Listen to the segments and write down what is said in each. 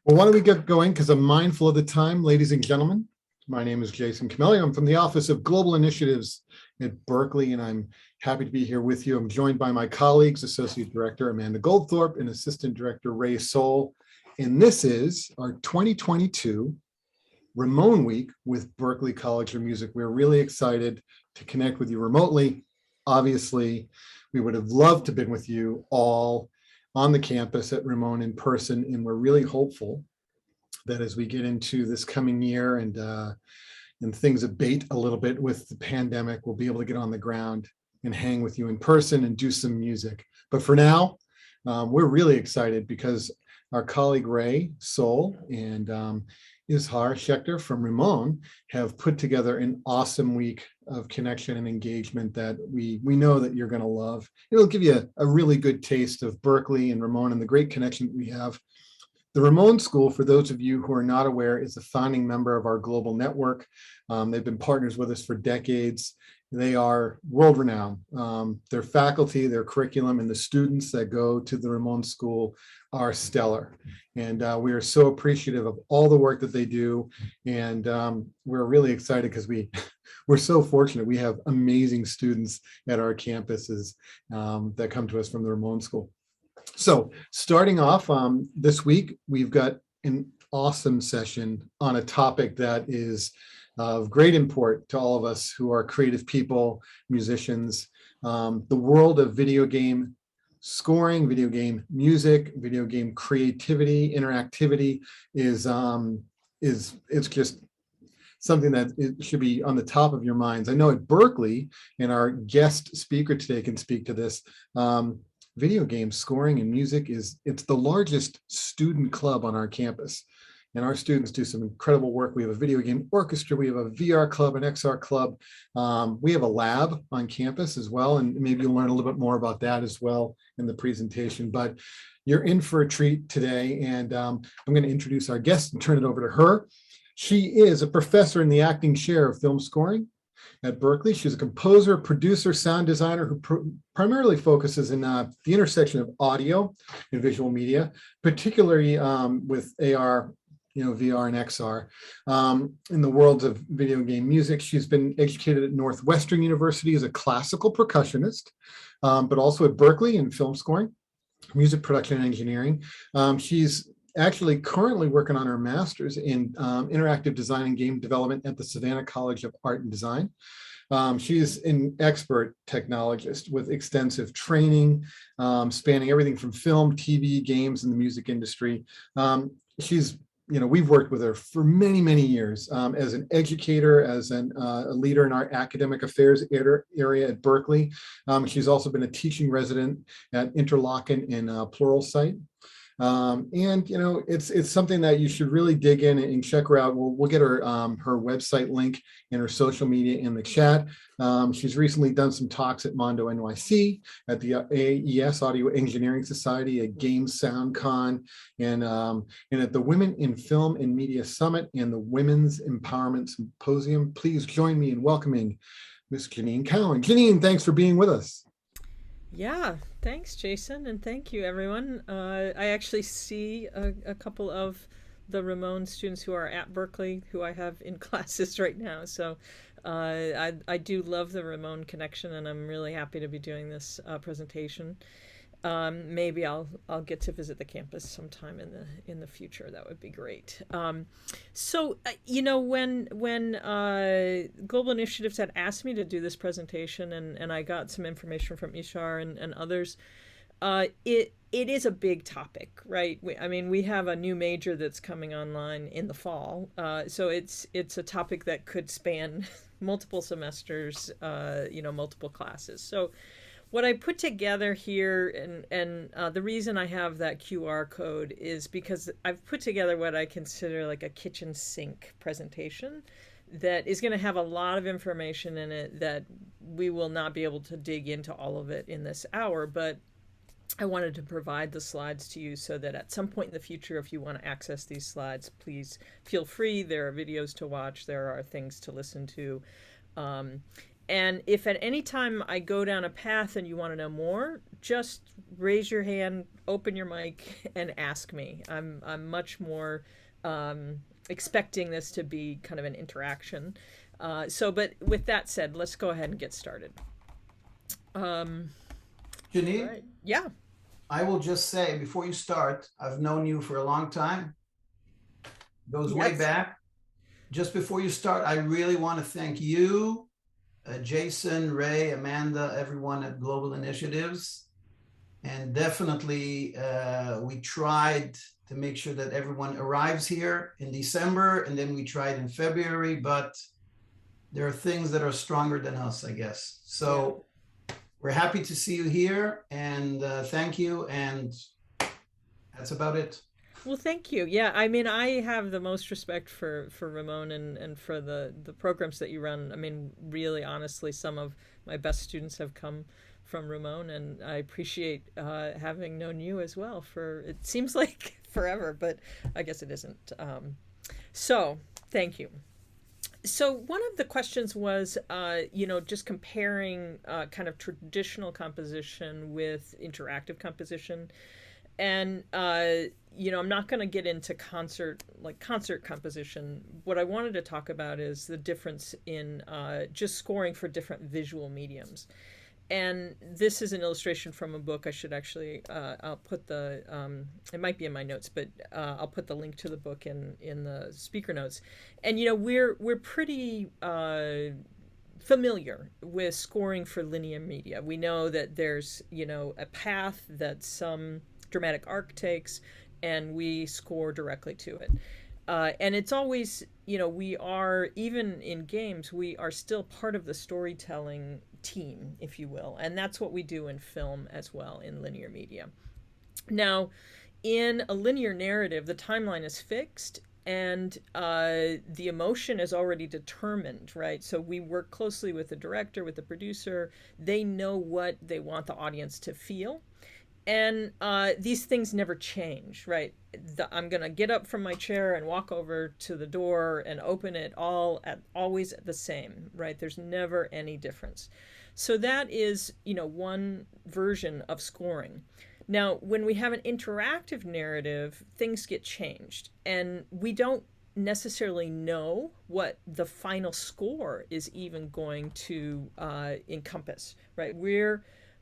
Well, why don't we get going? Because I'm mindful of the time, ladies and gentlemen. My name is Jason Camelli. I'm from the Office of Global Initiatives at Berklee, and I'm happy to be here with you. I'm joined by my colleagues, Associate Director Amanda Goldthorpe and Assistant Director Ray Soul. And this is our 2022 Rimon Week with Berklee College of Music. We're really excited to connect with you remotely. Obviously, we would have loved to have been with you all on the campus at Rimon in person, and we're really hopeful that as we get into this coming year and things abate a little bit with the pandemic, we'll be able to get on the ground and hang with you in person and do some music. But for now, we're really excited because our colleague Ray Soul and Ishar Schechter from Rimon have put together an awesome week of connection and engagement that we know that you're going to love. It'll give you a really good taste of Berklee and Rimon and the great connection that we have. The Rimon School, for those of you who are not aware, is a founding member of our global network. They've been partners with us for decades. They are world-renowned. Their faculty, their curriculum, and the students that go to the Rimon School are stellar. And we are so appreciative of all the work that they do. And we're really excited because we're so fortunate. We have amazing students at our campuses that come to us from the Rimon School. So starting off this week, we've got an awesome session on a topic that is of great import to all of us who are creative people, musicians. The world of video game scoring, video game music, video game creativity, interactivity is it's just something that it should be on the top of your minds. I know at Berklee, and our guest speaker today can speak to this, video game scoring and music it's the largest student club on our campus. And our students do some incredible work. We have a video game orchestra. We have a VR club, an XR club. We have a lab on campus as well. And maybe you'll learn a little bit more about that as well in the presentation. But you're in for a treat today. And I'm going to introduce our guest and turn it over to her. She is a professor in the acting chair of film scoring at Berklee. She's a composer, producer, sound designer who primarily focuses in the intersection of audio and visual media, particularly with AR, VR and XR. In the worlds of video game music, she's been educated at Northwestern University as a classical percussionist, but also at Berklee in film scoring, music production and engineering. She's actually currently working on her master's in interactive design and game development at the Savannah College of Art and Design. She's an expert technologist with extensive training, spanning everything from film, TV, games, and the music industry. We've worked with her for many, many years as an educator, as a leader in our academic affairs area at Berklee. She's also been a teaching resident at Interlochen in Pluralsight. It's something that you should really dig in and check her out. We'll get her her website link and her social media in the chat. She's recently done some talks at Mondo NYC, at the AES Audio Engineering Society, at Game Sound Con, and at the Women in Film and Media Summit and the Women's Empowerment Symposium. Please join me in welcoming Miss Jeanine Cowen. Jeanine, thanks for being with us. Yeah, thanks, Jason, and thank you, everyone. I actually see a couple of the Rimon students who are at Berklee, who I have in classes right now. So I do love the Rimon connection, and I'm really happy to be doing this presentation. Maybe I'll get to visit the campus sometime in the future. That would be great. When Global Initiatives had asked me to do this presentation, and I got some information from Ishar and others, it is a big topic, right? We have a new major that's coming online in the fall, so it's a topic that could span multiple semesters, multiple classes. So what I put together here, and the reason I have that QR code is because I've put together what I consider like a kitchen sink presentation that is going to have a lot of information in it that we will not be able to dig into all of it in this hour, but I wanted to provide the slides to you so that at some point in the future, if you want to access these slides, please feel free. There are videos to watch. There are things to listen to. And if at any time I go down a path and you want to know more, just raise your hand, open your mic, and ask me. I'm much more expecting this to be kind of an interaction. But with that said, let's go ahead and get started. Jeanine, Right. Yeah. I will just say before you start, I've known you for a long time. Goes way Yes. back. Just before you start, I really want to thank you, Jason, Ray, Amanda, everyone at Global Initiatives. And definitely, we tried to make sure that everyone arrives here in December, and then we tried in February, but there are things that are stronger than us, I guess. So we're happy to see you here, and thank you. And that's about it. Well, thank you. Yeah, I mean, I have the most respect for Rimon and for the programs that you run. I mean, really, honestly, some of my best students have come from Rimon, and I appreciate having known you as well for, it seems like forever, but I guess it isn't. So, thank you. So one of the questions was, just comparing kind of traditional composition with interactive composition. And I'm not going to get into concert composition. What I wanted to talk about is the difference in just scoring for different visual mediums. And this is an illustration from a book. I should actually, I'll put it might be in my notes, but I'll put the link to the book in the speaker notes. And we're pretty familiar with scoring for linear media. We know that there's a path that some dramatic arc takes, and we score directly to it. And it's always, we are, even in games, we are still part of the storytelling team, if you will. And that's what we do in film as well, in linear media. Now, in a linear narrative, the timeline is fixed, and the emotion is already determined, right? So we work closely with the director, with the producer. They know what they want the audience to feel. And these things never change, right? I'm going to get up from my chair and walk over to the door and open it always the same, right? There's never any difference. So that is, one version of scoring. Now, when we have an interactive narrative, things get changed. And we don't necessarily know what the final score is even going to encompass, right?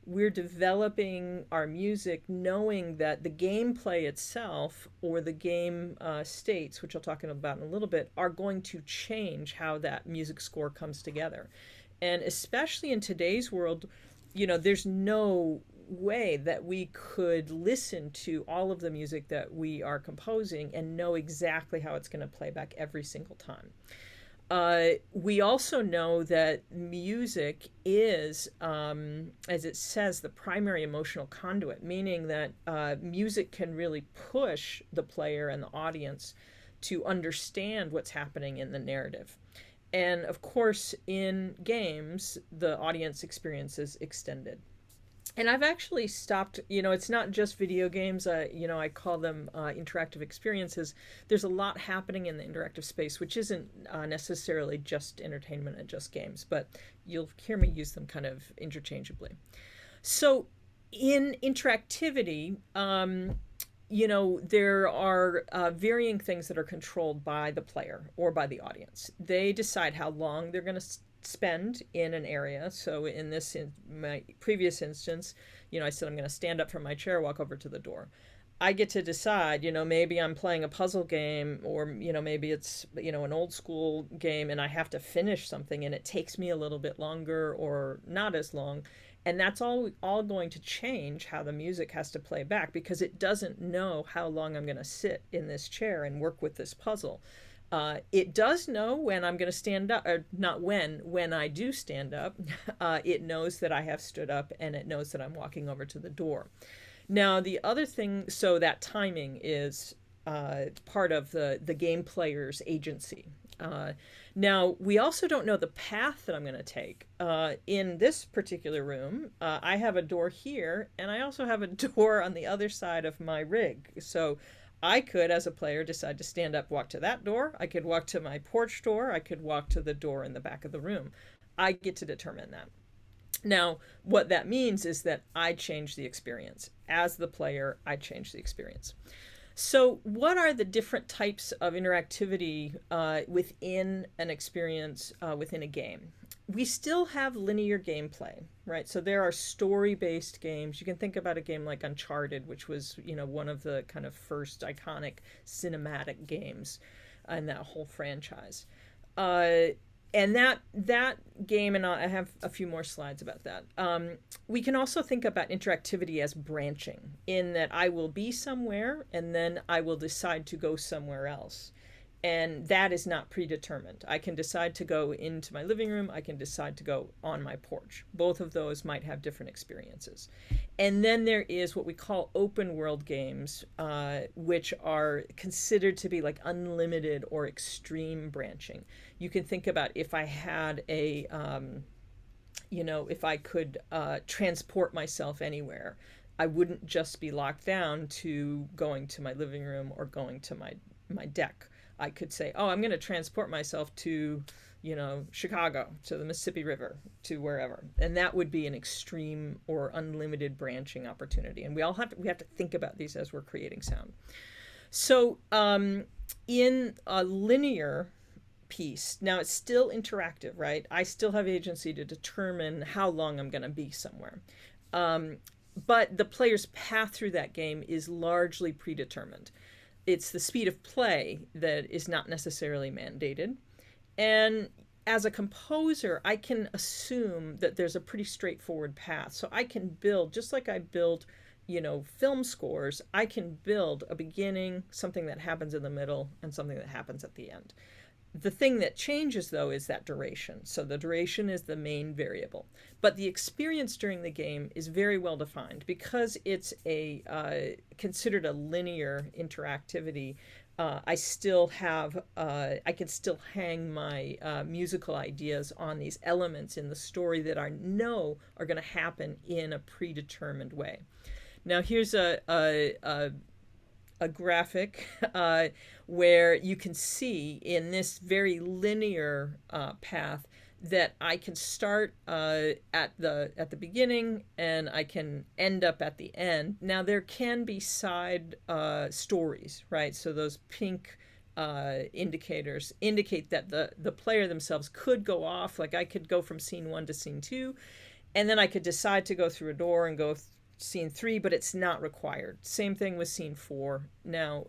We're developing our music knowing that the gameplay itself, or the game states, which I'll talk about in a little bit, are going to change how that music score comes together. And especially in today's world, there's no way that we could listen to all of the music that we are composing and know exactly how it's going to play back every single time. We also know that music is, as it says, the primary emotional conduit, meaning that music can really push the player and the audience to understand what's happening in the narrative. And of course, in games, the audience experience is extended. And I've actually stopped, it's not just video games, I call them interactive experiences. There's a lot happening in the interactive space, which isn't necessarily just entertainment and just games, but you'll hear me use them kind of interchangeably. So in interactivity, there are varying things that are controlled by the player or by the audience. They decide how long they're going to spend in an area. So in my previous instance, I said I'm going to stand up from my chair, walk over to the door. I get to decide, maybe I'm playing a puzzle game, or, maybe it's, an old school game, and I have to finish something and it takes me a little bit longer or not as long. And that's all going to change how the music has to play back, because it doesn't know how long I'm going to sit in this chair and work with this puzzle. It does know when I'm going to stand up, or not when I do stand up. It knows that I have stood up, and it knows that I'm walking over to the door. Now, the other thing, so that timing is part of the game player's agency. Now, we also don't know the path that I'm going to take. In this particular room, I have a door here, and I also have a door on the other side of my rig. So I could, as a player, decide to stand up, walk to that door. I could walk to my porch door. I could walk to the door in the back of the room. I get to determine that. Now, what that means is that I change the experience. As the player, I change the experience. So what are the different types of interactivity within an experience within a game? We still have linear gameplay, right? So there are story-based games. You can think about a game like Uncharted, which was, one of the kind of first iconic cinematic games in that whole franchise. And that game, and I have a few more slides about that. We can also think about interactivity as branching, in that I will be somewhere and then I will decide to go somewhere else. And that is not predetermined. I can decide to go into my living room. I can decide to go on my porch. Both of those might have different experiences. And then there is what we call open world games, which are considered to be like unlimited or extreme branching. You can think about if I had a, if I could transport myself anywhere, I wouldn't just be locked down to going to my living room or going to my deck. I could say, oh, I'm going to transport myself to, Chicago, to the Mississippi River, to wherever. And that would be an extreme or unlimited branching opportunity. And we have to think about these as we're creating sound. So in a linear piece, now it's still interactive, right? I still have agency to determine how long I'm going to be somewhere. But the player's path through that game is largely predetermined. It's the speed of play that is not necessarily mandated. And as a composer, I can assume that there's a pretty straightforward path. So I can build, just like I build, film scores, I can build a beginning, something that happens in the middle, and something that happens at the end. The thing that changes, though, is that duration. So the duration is the main variable. But the experience during the game is very well defined because it's considered a linear interactivity. I can still hang my musical ideas on these elements in the story that I know are going to happen in a predetermined way. Now, here's a graphic where you can see in this very linear path that I can start at the beginning and I can end up at the end. Now there can be side stories, right? So those pink indicators indicate that the player themselves could go off. Like I could go from scene 1 to scene 2, and then I could decide to go through a door and go scene 3, but it's not required. Same thing with scene 4. Now,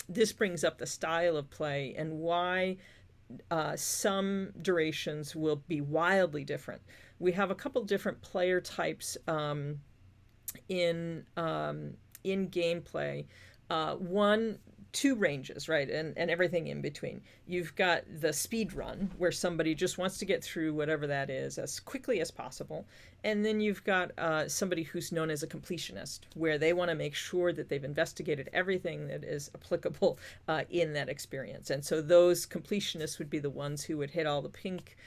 this brings up the style of play and why some durations will be wildly different. We have a couple different player types in gameplay. Two ranges, right? And everything in between. You've got the speed run, where somebody just wants to get through whatever that is as quickly as possible. And then you've got somebody who's known as a completionist, where they want to make sure that they've investigated everything that is applicable in that experience. And so those completionists would be the ones who would hit all the pink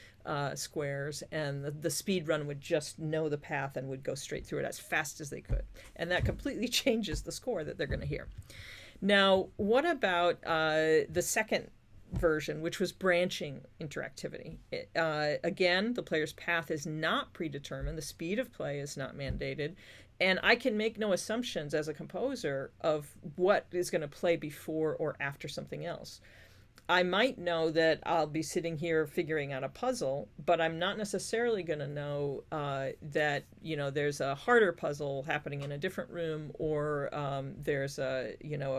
squares, and the speed run would just know the path and would go straight through it as fast as they could. And that completely changes the score that they're going to hear. Now, what about the second version, which was branching interactivity? Again, the player's path is not predetermined. The speed of play is not mandated. And I can make no assumptions as a composer of what is going to play before or after something else. I might know that I'll be sitting here figuring out a puzzle, but I'm not necessarily going to know that, there's a harder puzzle happening in a different room, or there's a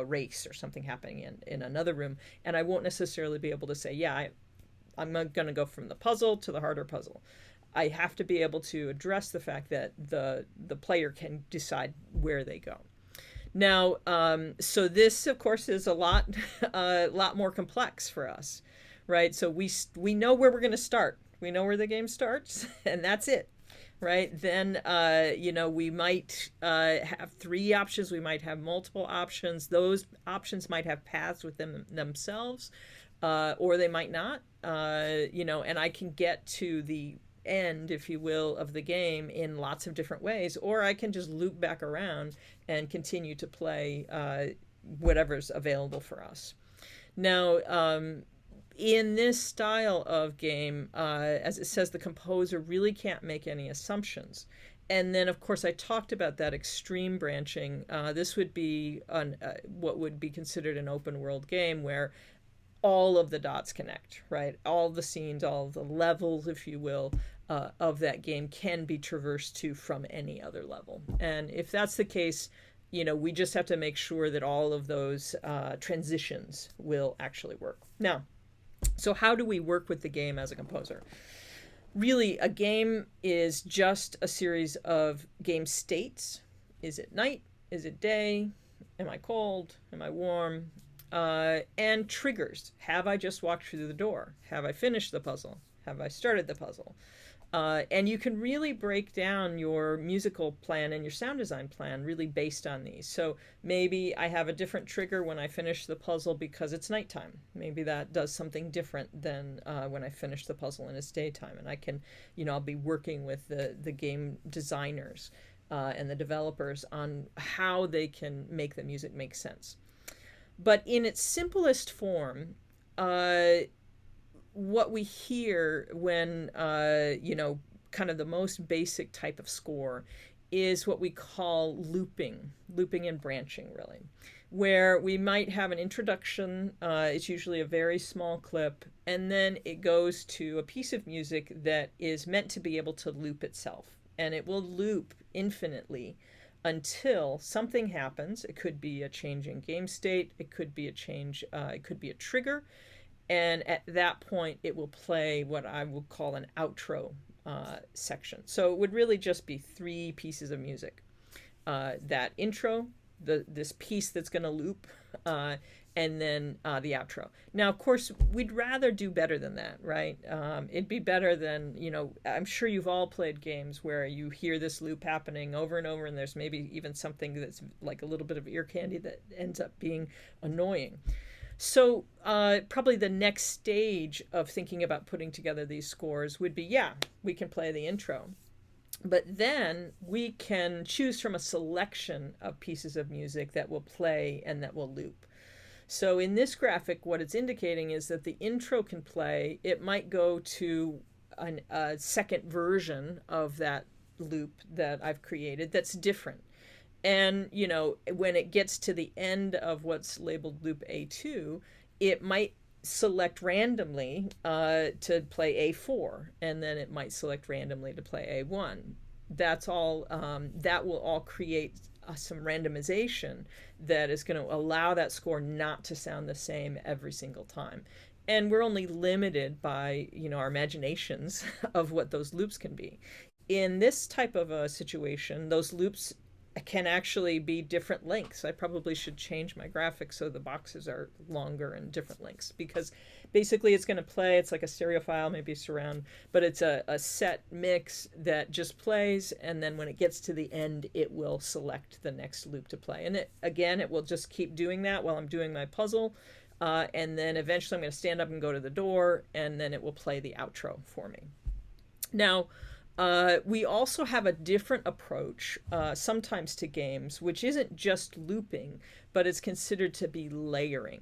race or something happening in another room. And I won't necessarily be able to say, yeah, I'm going to go from the puzzle to the harder puzzle. I have to be able to address the fact that the player can decide where they go. Now, so this, of course, is a lot more complex for us, right? So we know where we're going to start. We know where the game starts, and that's it, right? Then, we might have 3 options. We might have multiple options. Those options might have paths within themselves, or they might not, and I can get to the end, if you will, of the game in lots of different ways, or I can just loop back around and continue to play whatever's available for us. Now, in this style of game, as it says, the composer really can't make any assumptions. And then, of course, I talked about that extreme branching. This would be what would be considered an open world game where all of the dots connect, right? All the scenes, all of the levels, if you will, of that game can be traversed to from any other level. And if that's the case, we just have to make sure that all of those transitions will actually work. Now, so how do we work with the game as a composer? Really, a game is just a series of game states. Is it night? Is it day? Am I cold? Am I warm? And triggers. Have I just walked through the door? Have I finished the puzzle? Have I started the puzzle? And you can really break down your musical plan and your sound design plan really based on these. So maybe I have a different trigger when I finish the puzzle because it's nighttime. Maybe that does something different than when I finish the puzzle and it's daytime. And I can, I'll be working with the game designers and the developers on how they can make the music make sense. But in its simplest form, what we hear when, kind of the most basic type of score is what we call looping and branching, really, where we might have an introduction. It's usually a very small clip, and then it goes to a piece of music that is meant to be able to loop itself, and it will loop infinitely until something happens. It could be a change in game state, it could be a change, it could be a trigger, and at that point it will play what I will call an outro section. So it would really just be 3 pieces of music. That intro, this piece that's going to loop, and then the outro. Now, of course, we'd rather do better than that, right? It'd be better than, I'm sure you've all played games where you hear this loop happening over and over, and there's maybe even something that's like a little bit of ear candy that ends up being annoying. So probably the next stage of thinking about putting together these scores would be, we can play the intro. But then we can choose from a selection of pieces of music that will play and that will loop. So in this graphic, what it's indicating is that the intro can play. It might go to a second version of that loop that I've created that's different. And, when it gets to the end of what's labeled loop A2, it might select randomly to play A4, and then it might select randomly to play A1. That's all, that will all create some randomization that is going to allow that score not to sound the same every single time. And we're only limited by, our imaginations of what those loops can be. In this type of a situation, those loops can actually be different lengths. I probably should change my graphics so the boxes are longer and different lengths, because basically it's going to play, it's like a stereo file, maybe surround, but it's a set mix that just plays, and then when it gets to the end, it will select the next loop to play. And it will just keep doing that while I'm doing my puzzle, and then eventually I'm going to stand up and go to the door, and then it will play the outro for me. Now, we also have a different approach sometimes to games, which isn't just looping, but it's considered to be layering.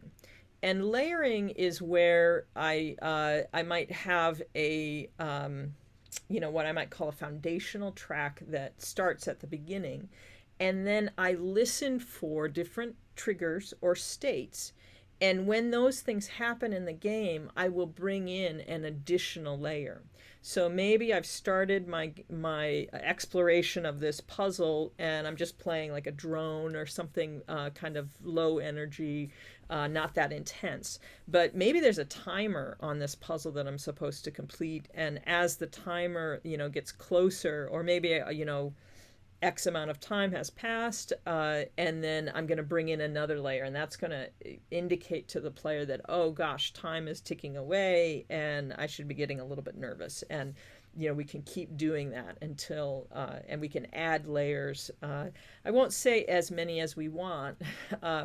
And layering is where I might have a, what I might call a foundational track that starts at the beginning. And then I listen for different triggers or states. And when those things happen in the game, I will bring in an additional layer. So maybe I've started my exploration of this puzzle, and I'm just playing like a drone or something kind of low energy, not that intense. But maybe there's a timer on this puzzle that I'm supposed to complete, and as the timer, gets closer, or maybe X amount of time has passed, and then I'm going to bring in another layer, and that's going to indicate to the player that, oh gosh, time is ticking away, and I should be getting a little bit nervous. And we can keep doing that until, and we can add layers. I won't say as many as we want.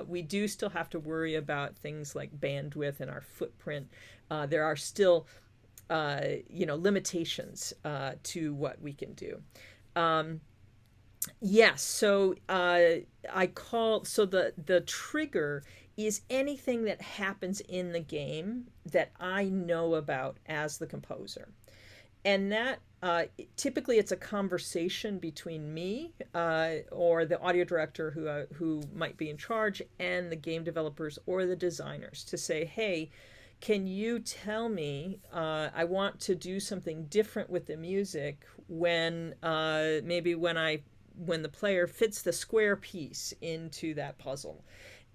We do still have to worry about things like bandwidth and our footprint. There are still, limitations to what we can do. Yes. So the trigger is anything that happens in the game that I know about as the composer. And that typically it's a conversation between me or the audio director who might be in charge and the game developers or the designers to say, hey, can you tell me I want to do something different with the music when maybe when the player fits the square piece into that puzzle,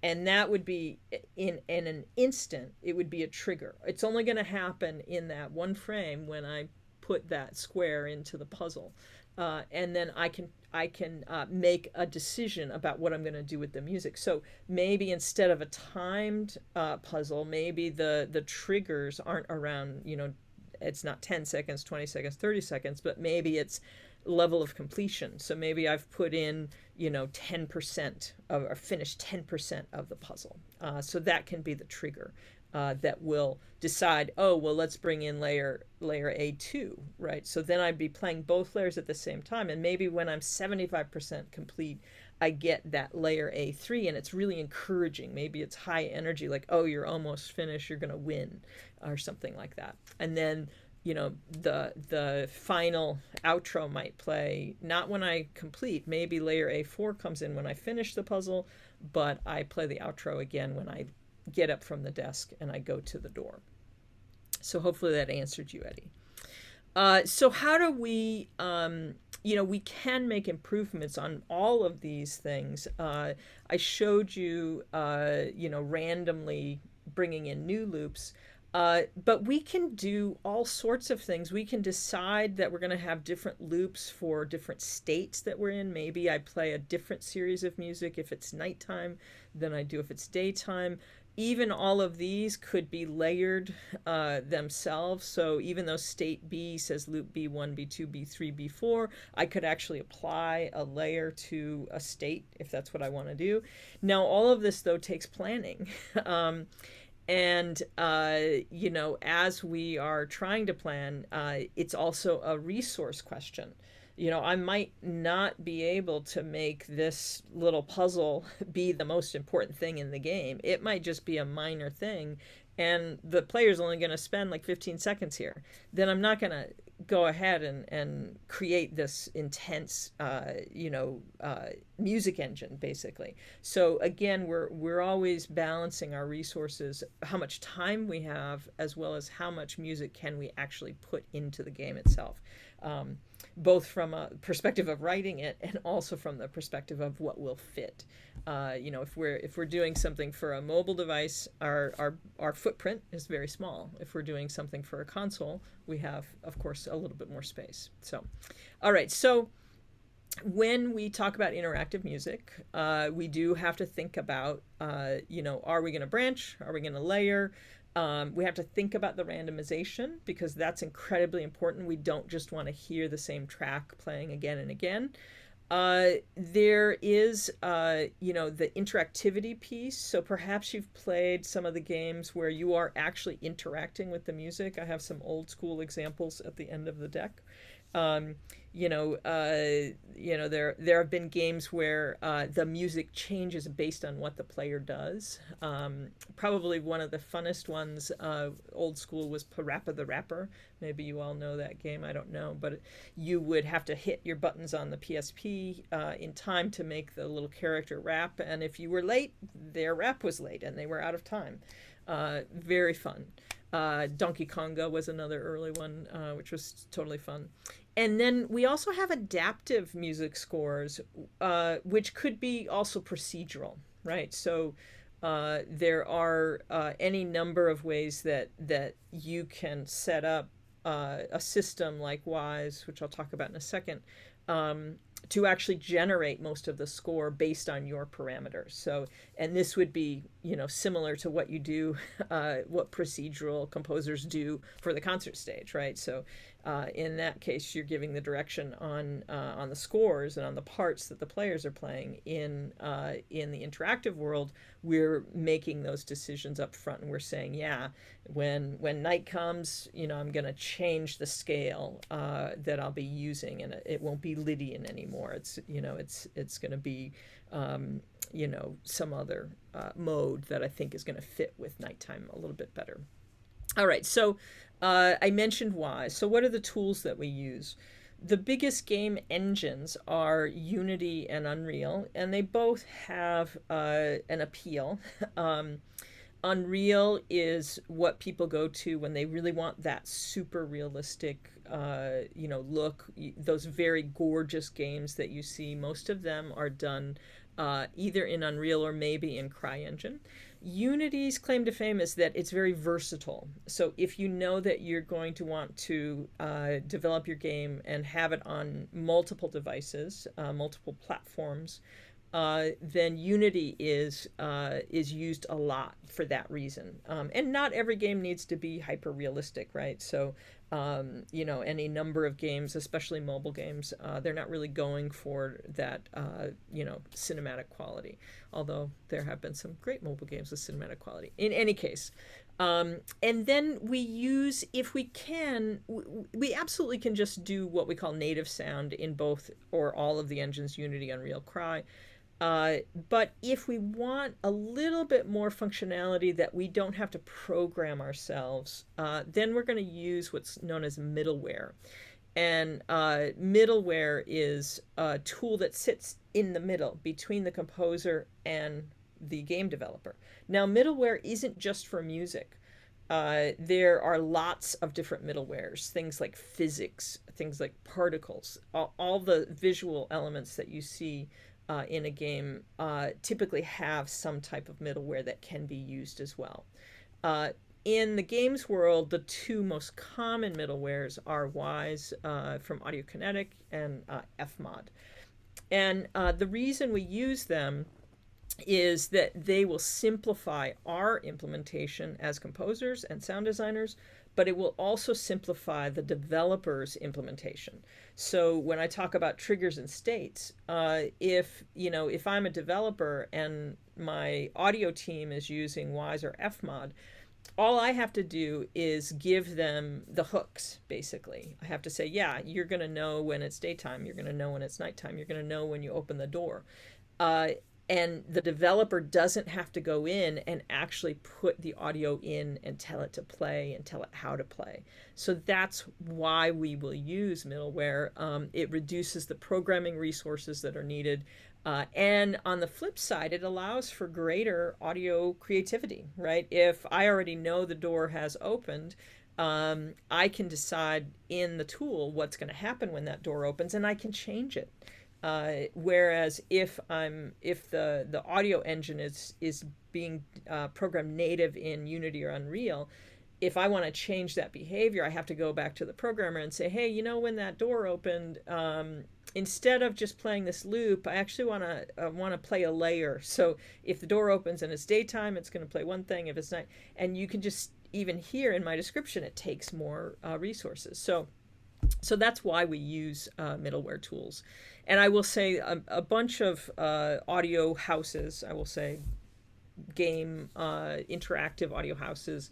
and that would be in an instant. It would be a trigger. It's only going to happen in that one frame when I put that square into the puzzle, and then I can make a decision about what I'm going to do with the music. So maybe instead of a timed puzzle, maybe the triggers aren't around, it's not 10 seconds, 20 seconds, 30 seconds, but maybe it's level of completion. So maybe I've put in, 10% of, or finished 10% of the puzzle. So that can be the trigger that will decide, oh, well, let's bring in layer A2, right? So then I'd be playing both layers at the same time. And maybe when I'm 75% complete, I get that layer A3, and it's really encouraging. Maybe it's high energy, like, oh, you're almost finished, you're going to win, or something like that. And then the final outro might play not when I complete. Maybe layer A4 comes in when I finish the puzzle, but I play the outro again when I get up from the desk and I go to the door. So hopefully that answered you, Eddie. So how do we, we can make improvements on all of these things. I showed you, randomly bringing in new loops. But we can do all sorts of things. We can decide that we're going to have different loops for different states that we're in. Maybe I play a different series of music if it's nighttime than I do if it's daytime. Even all of these could be layered themselves. So even though state B says loop B1, B2, B3, B4, I could actually apply a layer to a state if that's what I want to do. Now, all of this, though, takes planning. And, as we are trying to plan, it's also a resource question. I might not be able to make this little puzzle be the most important thing in the game. It might just be a minor thing, and the player's only going to spend like 15 seconds here. Then I'm not going to go ahead and create this intense, music engine, basically. So again, we're always balancing our resources, how much time we have, as well as how much music can we actually put into the game itself. Both from a perspective of writing it and also from the perspective of what will fit. If we're doing something for a mobile device, our footprint is very small. If we're doing something for a console, we have, of course, a little bit more space. So, all right. So when we talk about interactive music, we do have to think about, are we going to branch? Are we going to layer? We have to think about the randomization, because that's incredibly important. We don't just want to hear the same track playing again and again. There is, the interactivity piece. So perhaps you've played some of the games where you are actually interacting with the music. I have some old school examples at the end of the deck. There have been games where the music changes based on what the player does. Probably one of the funnest ones, old school, was Parappa the Rapper. Maybe you all know that game. I don't know, but you would have to hit your buttons on the PSP in time to make the little character rap, and if you were late, their rap was late and they were out of time. Very fun. Donkey Konga was another early one, which was totally fun. And then we also have adaptive music scores, which could be also procedural, right? So there are any number of ways that you can set up a system like Wise, which I'll talk about in a second, to actually generate most of the score based on your parameters. So, and this would be, similar to what you do, what procedural composers do for the concert stage, right? So In that case, you're giving the direction on the scores and on the parts that the players are playing. In the interactive world, we're making those decisions up front, and we're saying, yeah, when night comes, I'm going to change the scale that I'll be using, and it won't be Lydian anymore. It's going to be some other mode that I think is going to fit with nighttime a little bit better. All right, so I mentioned Wise. So what are the tools that we use? The biggest game engines are Unity and Unreal, and they both have an appeal. Unreal is what people go to when they really want that super realistic, look. Those very gorgeous games that you see, most of them are done either in Unreal or maybe in CryEngine. Unity's claim to fame is that it's very versatile. So if you know that you're going to want to develop your game and have it on multiple devices, multiple platforms, then Unity is used a lot for that reason. And not every game needs to be hyper realistic, right? So any number of games, especially mobile games, they're not really going for that cinematic quality, although there have been some great mobile games with cinematic quality. In any case, and then we use, if we can, we absolutely can just do what we call native sound in both or all of the engines, Unity, Unreal, Cry. But if we want a little bit more functionality that we don't have to program ourselves, then we're going to use what's known as middleware. And middleware is a tool that sits in the middle between the composer and the game developer. Now, middleware isn't just for music. There are lots of different middlewares, things like physics, things like particles, all the visual elements that you see in a game typically have some type of middleware that can be used as well. In the games world, the two most common middlewares are Wise from Audiokinetic and Fmod. And the reason we use them is that they will simplify our implementation as composers and sound designers, but it will also simplify the developer's implementation. So when I talk about triggers and states, if I'm a developer and my audio team is using Wise or Fmod, all I have to do is give them the hooks, basically. I have to say, yeah, you're going to know when it's daytime, you're going to know when it's nighttime, you're going to know when you open the door. And the developer doesn't have to go in and actually put the audio in and tell it to play and tell it how to play. So that's why we will use middleware. It reduces the programming resources that are needed. And on the flip side, it allows for greater audio creativity, right? If I already know the door has opened, I can decide in the tool what's going to happen when that door opens, and I can change it. Whereas if the audio engine is being programmed native in Unity or Unreal, if I want to change that behavior, I have to go back to the programmer and say, hey, when that door opened, instead of just playing this loop, I actually want to play a layer. So if the door opens and it's daytime, it's going to play one thing. If it's night, and you can just even hear in my description, it takes more resources. So that's why we use middleware tools. And I will say a bunch of audio houses, I will say game interactive audio houses,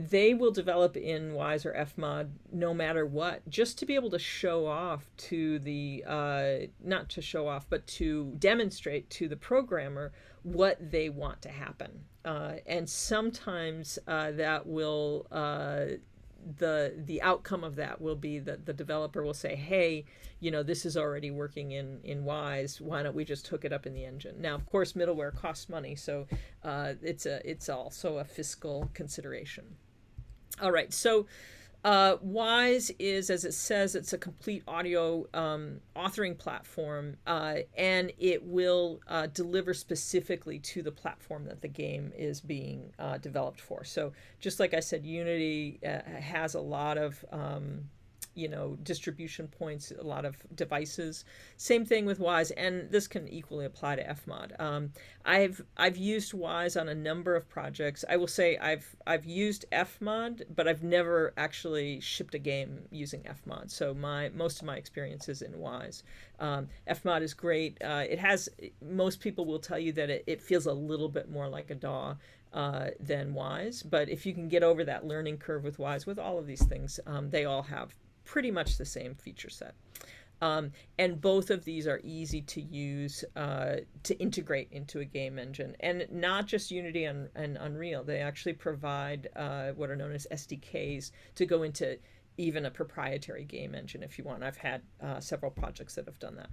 they will develop in Wise or Fmod no matter what, just to be able to show off to the, not to show off, but to demonstrate to the programmer what they want to happen. And sometimes that will, the outcome of that will be that the developer will say, hey, this is already working in Wise, why don't we just hook it up in the engine? Now, of course, middleware costs money, so it's also a fiscal consideration. All right, so Wise is, as it says, it's a complete audio authoring platform, and it will deliver specifically to the platform that the game is being developed for. So just like I said, Unity has a lot of distribution points, a lot of devices. Same thing with Wise, and this can equally apply to Fmod. I've used Wise on a number of projects. I will say I've used Fmod, but I've never actually shipped a game using Fmod. So most of my experience is in Wise. Fmod is great. Most people will tell you that it feels a little bit more like a DAW than Wise, but if you can get over that learning curve with Wise, with all of these things, they all have pretty much the same feature set. And both of these are easy to use to integrate into a game engine, and not just Unity and Unreal. They actually provide what are known as SDKs to go into even a proprietary game engine if you want. I've had several projects that have done that.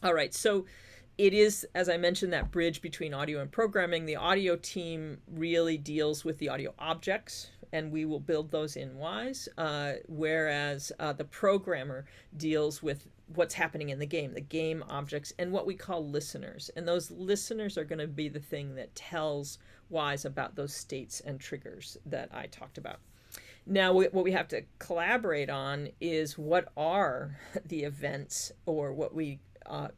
All right, so it is, as I mentioned, that bridge between audio and programming. The audio team really deals with the audio objects, and we will build those in Wise, whereas the programmer deals with what's happening in the game objects, and what we call listeners. And those listeners are going to be the thing that tells Wise about those states and triggers that I talked about. Now, what we have to collaborate on is what are the events, or what we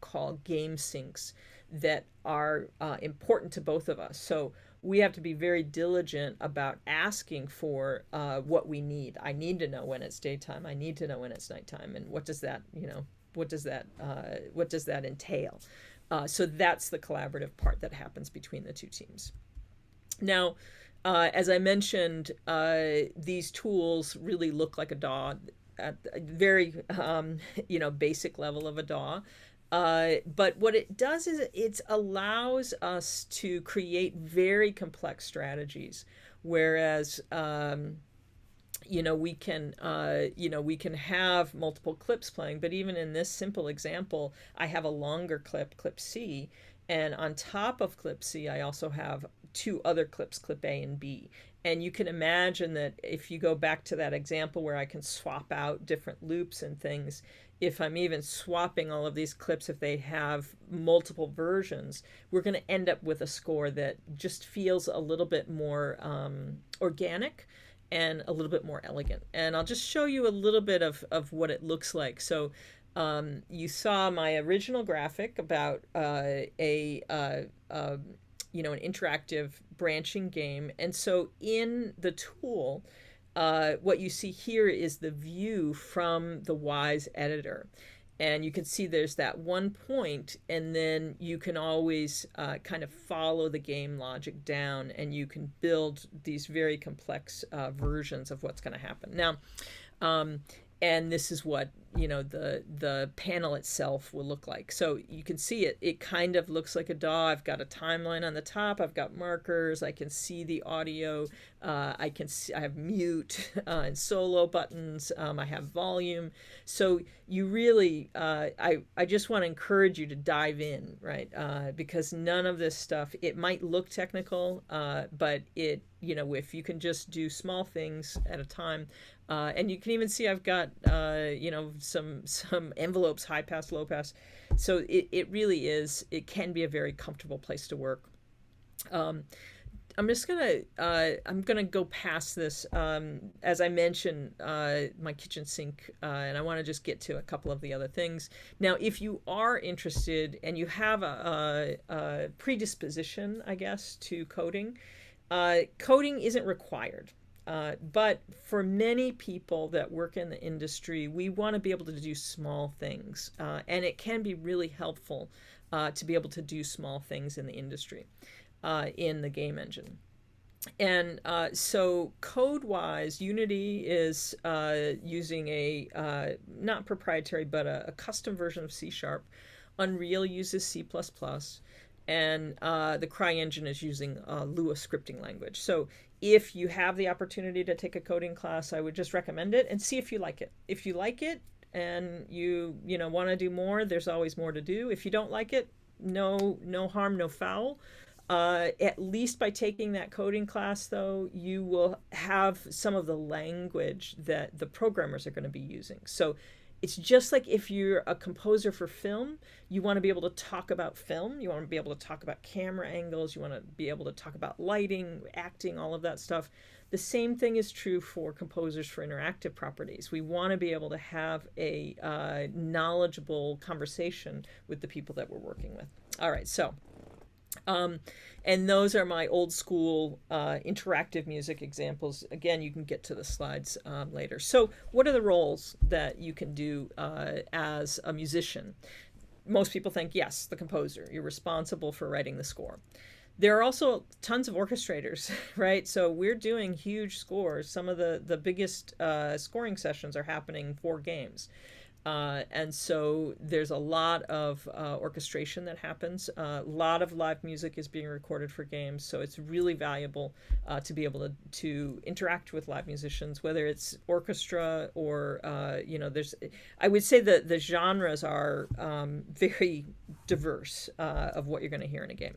call game syncs, that are important to both of us. So we have to be very diligent about asking for what we need. I need to know when it's daytime. I need to know when it's nighttime, and what does that entail? So that's the collaborative part that happens between the two teams. Now, as I mentioned, these tools really look like a DAW at a very basic level of a DAW. But what it does is it allows us to create very complex strategies, whereas we can have multiple clips playing. But even in this simple example, I have a longer clip C, and on top of clip C, I also have two other clips, clip A and B. And you can imagine that if you go back to that example where I can swap out different loops and things, if I'm even swapping all of these clips, if they have multiple versions, we're going to end up with a score that just feels a little bit more organic and a little bit more elegant. And I'll just show you a little bit of what it looks like. So you saw my original graphic about an interactive branching game. And so in the tool, what you see here is the view from the Wise editor. And you can see there's that one point, and then you can always kind of follow the game logic down, and you can build these very complex versions of what's going to happen. Now, and this is what the panel itself will look like. So you can see it kind of looks like a DAW. I've got a timeline on the top, I've got markers, I can see the audio, I have mute and solo buttons, I have volume. So you really I just want to encourage you to dive in, right? Because none of this stuff, it might look technical, but if you can just do small things at a time. And you can even see I've got some envelopes, high pass, low pass. So it really is, it can be a very comfortable place to work. I'm gonna go past this. As I mentioned, my kitchen sink, and I want to just get to a couple of the other things. Now, if you are interested and you have a predisposition, I guess, to coding, coding isn't required. But for many people that work in the industry, we want to be able to do small things. And it can be really helpful to be able to do small things in the industry, in the game engine. And so code-wise, Unity is using a, not proprietary, but a custom version of C#. Unreal uses C++. And the CryEngine is using Lua scripting language. So if you have the opportunity to take a coding class, I would just recommend it and see if you like it. If you like it and you want to do more, there's always more to do. If you don't like it, no harm, no foul. At least by taking that coding class, though, you will have some of the language that the programmers are going to be using. So it's just like if you're a composer for film, you want to be able to talk about film, you want to be able to talk about camera angles, you want to be able to talk about lighting, acting, all of that stuff. The same thing is true for composers for interactive properties. We want to be able to have a knowledgeable conversation with the people that we're working with. All right, so and those are my old school interactive music examples. Again, you can get to the slides later. So what are the roles that you can do as a musician? Most people think, yes, the composer. You're responsible for writing the score. There are also tons of orchestrators, right? So we're doing huge scores. Some of the biggest scoring sessions are happening for games. And so there's a lot of orchestration that happens. A lot of live music is being recorded for games, so it's really valuable to be able to interact with live musicians, whether it's orchestra or I would say that the genres are very diverse of what you're going to hear in a game.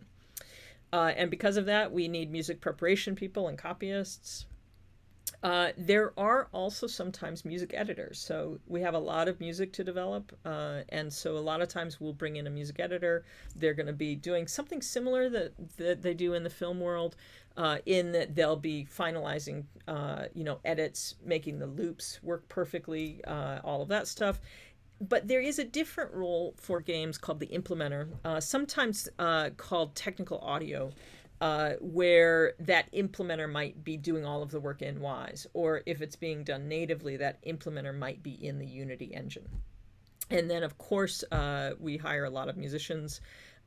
And because of that, we need music preparation people and copyists. There are also sometimes music editors. So we have a lot of music to develop. And so a lot of times we'll bring in a music editor. They're going to be doing something similar that they do in the film world, in that they'll be finalizing, edits, making the loops work perfectly, all of that stuff. But there is a different role for games called the implementer, sometimes called technical audio, where that implementer might be doing all of the work in Wise, or if it's being done natively, that implementer might be in the Unity engine. And then, of course, we hire a lot of musicians,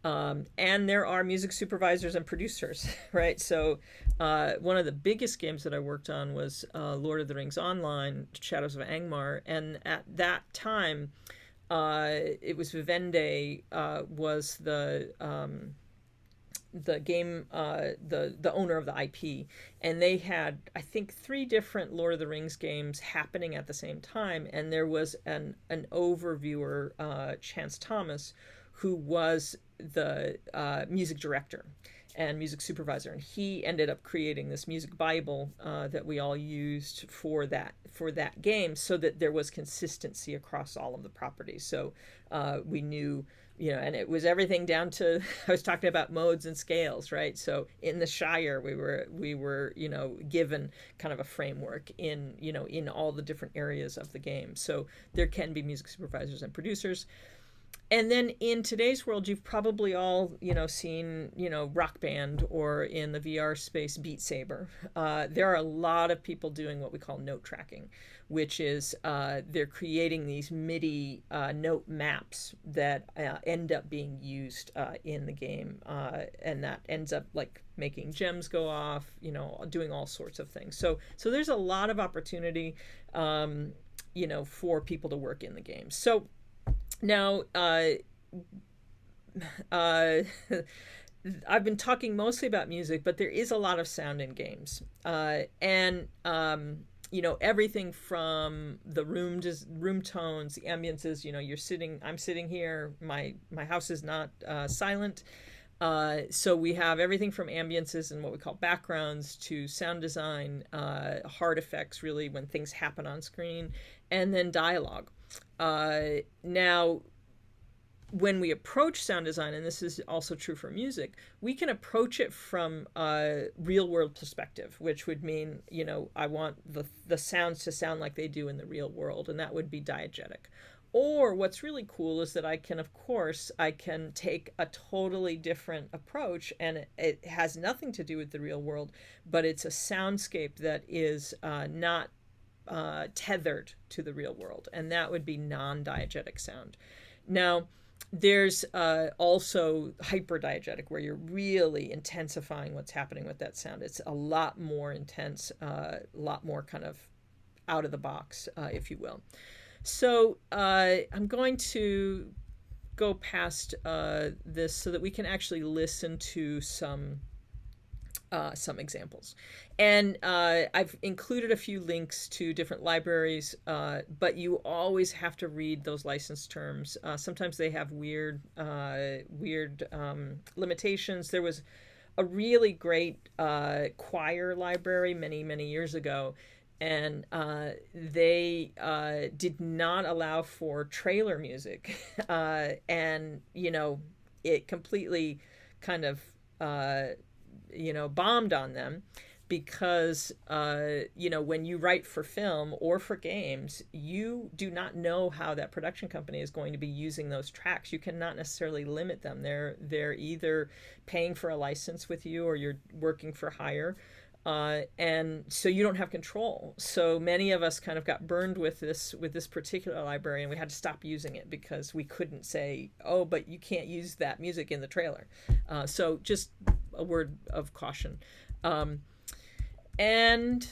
and there are music supervisors and producers, right? So one of the biggest games that I worked on was Lord of the Rings Online, Shadows of Angmar, and at that time, it was Vivendi was the game, the owner of the IP, and they had, I think, 3 different Lord of the Rings games happening at the same time, and there was an overviewer, Chance Thomas, who was the music director and music supervisor, and he ended up creating this music Bible that we all used for that game, so that there was consistency across all of the properties. So we knew, and it was everything down to, I was talking about modes and scales, right? So in the Shire, we were given kind of a framework in all the different areas of the game. So there can be music supervisors and producers. And then in today's world, you've probably all, seen, Rock Band, or in the VR space, Beat Saber. There are a lot of people doing what we call note tracking, which is they're creating these MIDI note maps that end up being used in the game. And that ends up like making gems go off, doing all sorts of things. So there's a lot of opportunity, for people to work in the game. So now, I've been talking mostly about music, but there is a lot of sound in games, and everything from the room tones, the ambiances. I'm sitting here. My house is not silent. So we have everything from ambiances and what we call backgrounds to sound design, hard effects, really, when things happen on screen, and then dialogue. Now, when we approach sound design, and this is also true for music, we can approach it from a real world perspective, which would mean, I want the sounds to sound like they do in the real world, and that would be diegetic. Or what's really cool is that I can take a totally different approach, and it has nothing to do with the real world, but it's a soundscape that is not tethered to the real world, and that would be non-diegetic sound. Now, there's also hyper-diegetic, where you're really intensifying what's happening with that sound. It's a lot more intense, a lot more kind of out of the box, if you will. So I'm going to go past this so that we can actually listen to some examples. And I've included a few links to different libraries, but you always have to read those license terms. Sometimes they have weird limitations. There was a really great choir library many years ago and they did not allow for trailer music, and it completely kind of bombed on them, because when you write for film or for games, you do not know how that production company is going to be using those tracks. You cannot necessarily limit them. They're either paying for a license with you, or you're working for hire. And so you don't have control. So many of us kind of got burned with this particular library, and we had to stop using it because we couldn't say, oh, but you can't use that music in the trailer. So just a word of caution. And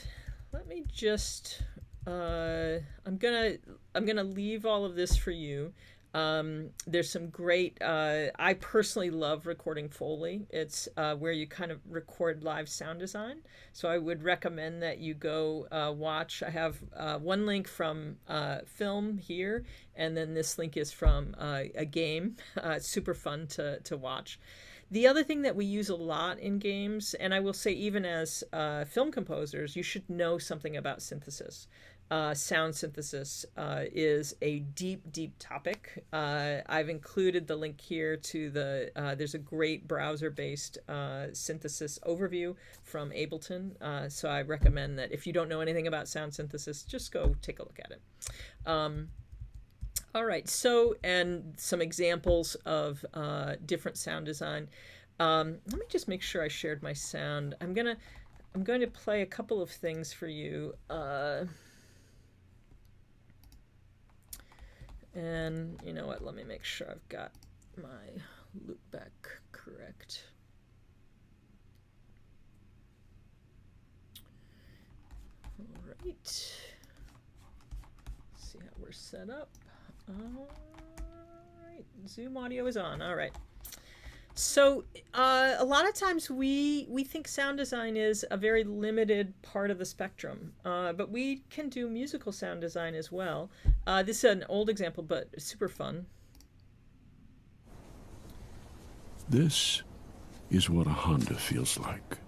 let me just, I'm gonna leave all of this for you. There's some great, I personally love recording Foley. It's where you kind of record live sound design. So I would recommend that you go watch. I have one link from film here, and then this link is from a game. It's super fun to watch. The other thing that we use a lot in games, and I will say even as film composers, you should know something about synthesis. Sound synthesis is a deep, deep topic. I've included the link here to there's a great browser-based synthesis overview from Ableton. So I recommend that if you don't know anything about sound synthesis, just go take a look at it. All right, so, and some examples of different sound design. Let me just make sure I shared my sound. I'm going to play a couple of things for you. And you know what, let me make sure I've got my loopback correct. All right. See how we're set up. All right, Zoom audio is on. All right. So a lot of times we think sound design is a very limited part of the spectrum, but we can do musical sound design as well. This is an old example, but super fun. This is what a Honda feels like.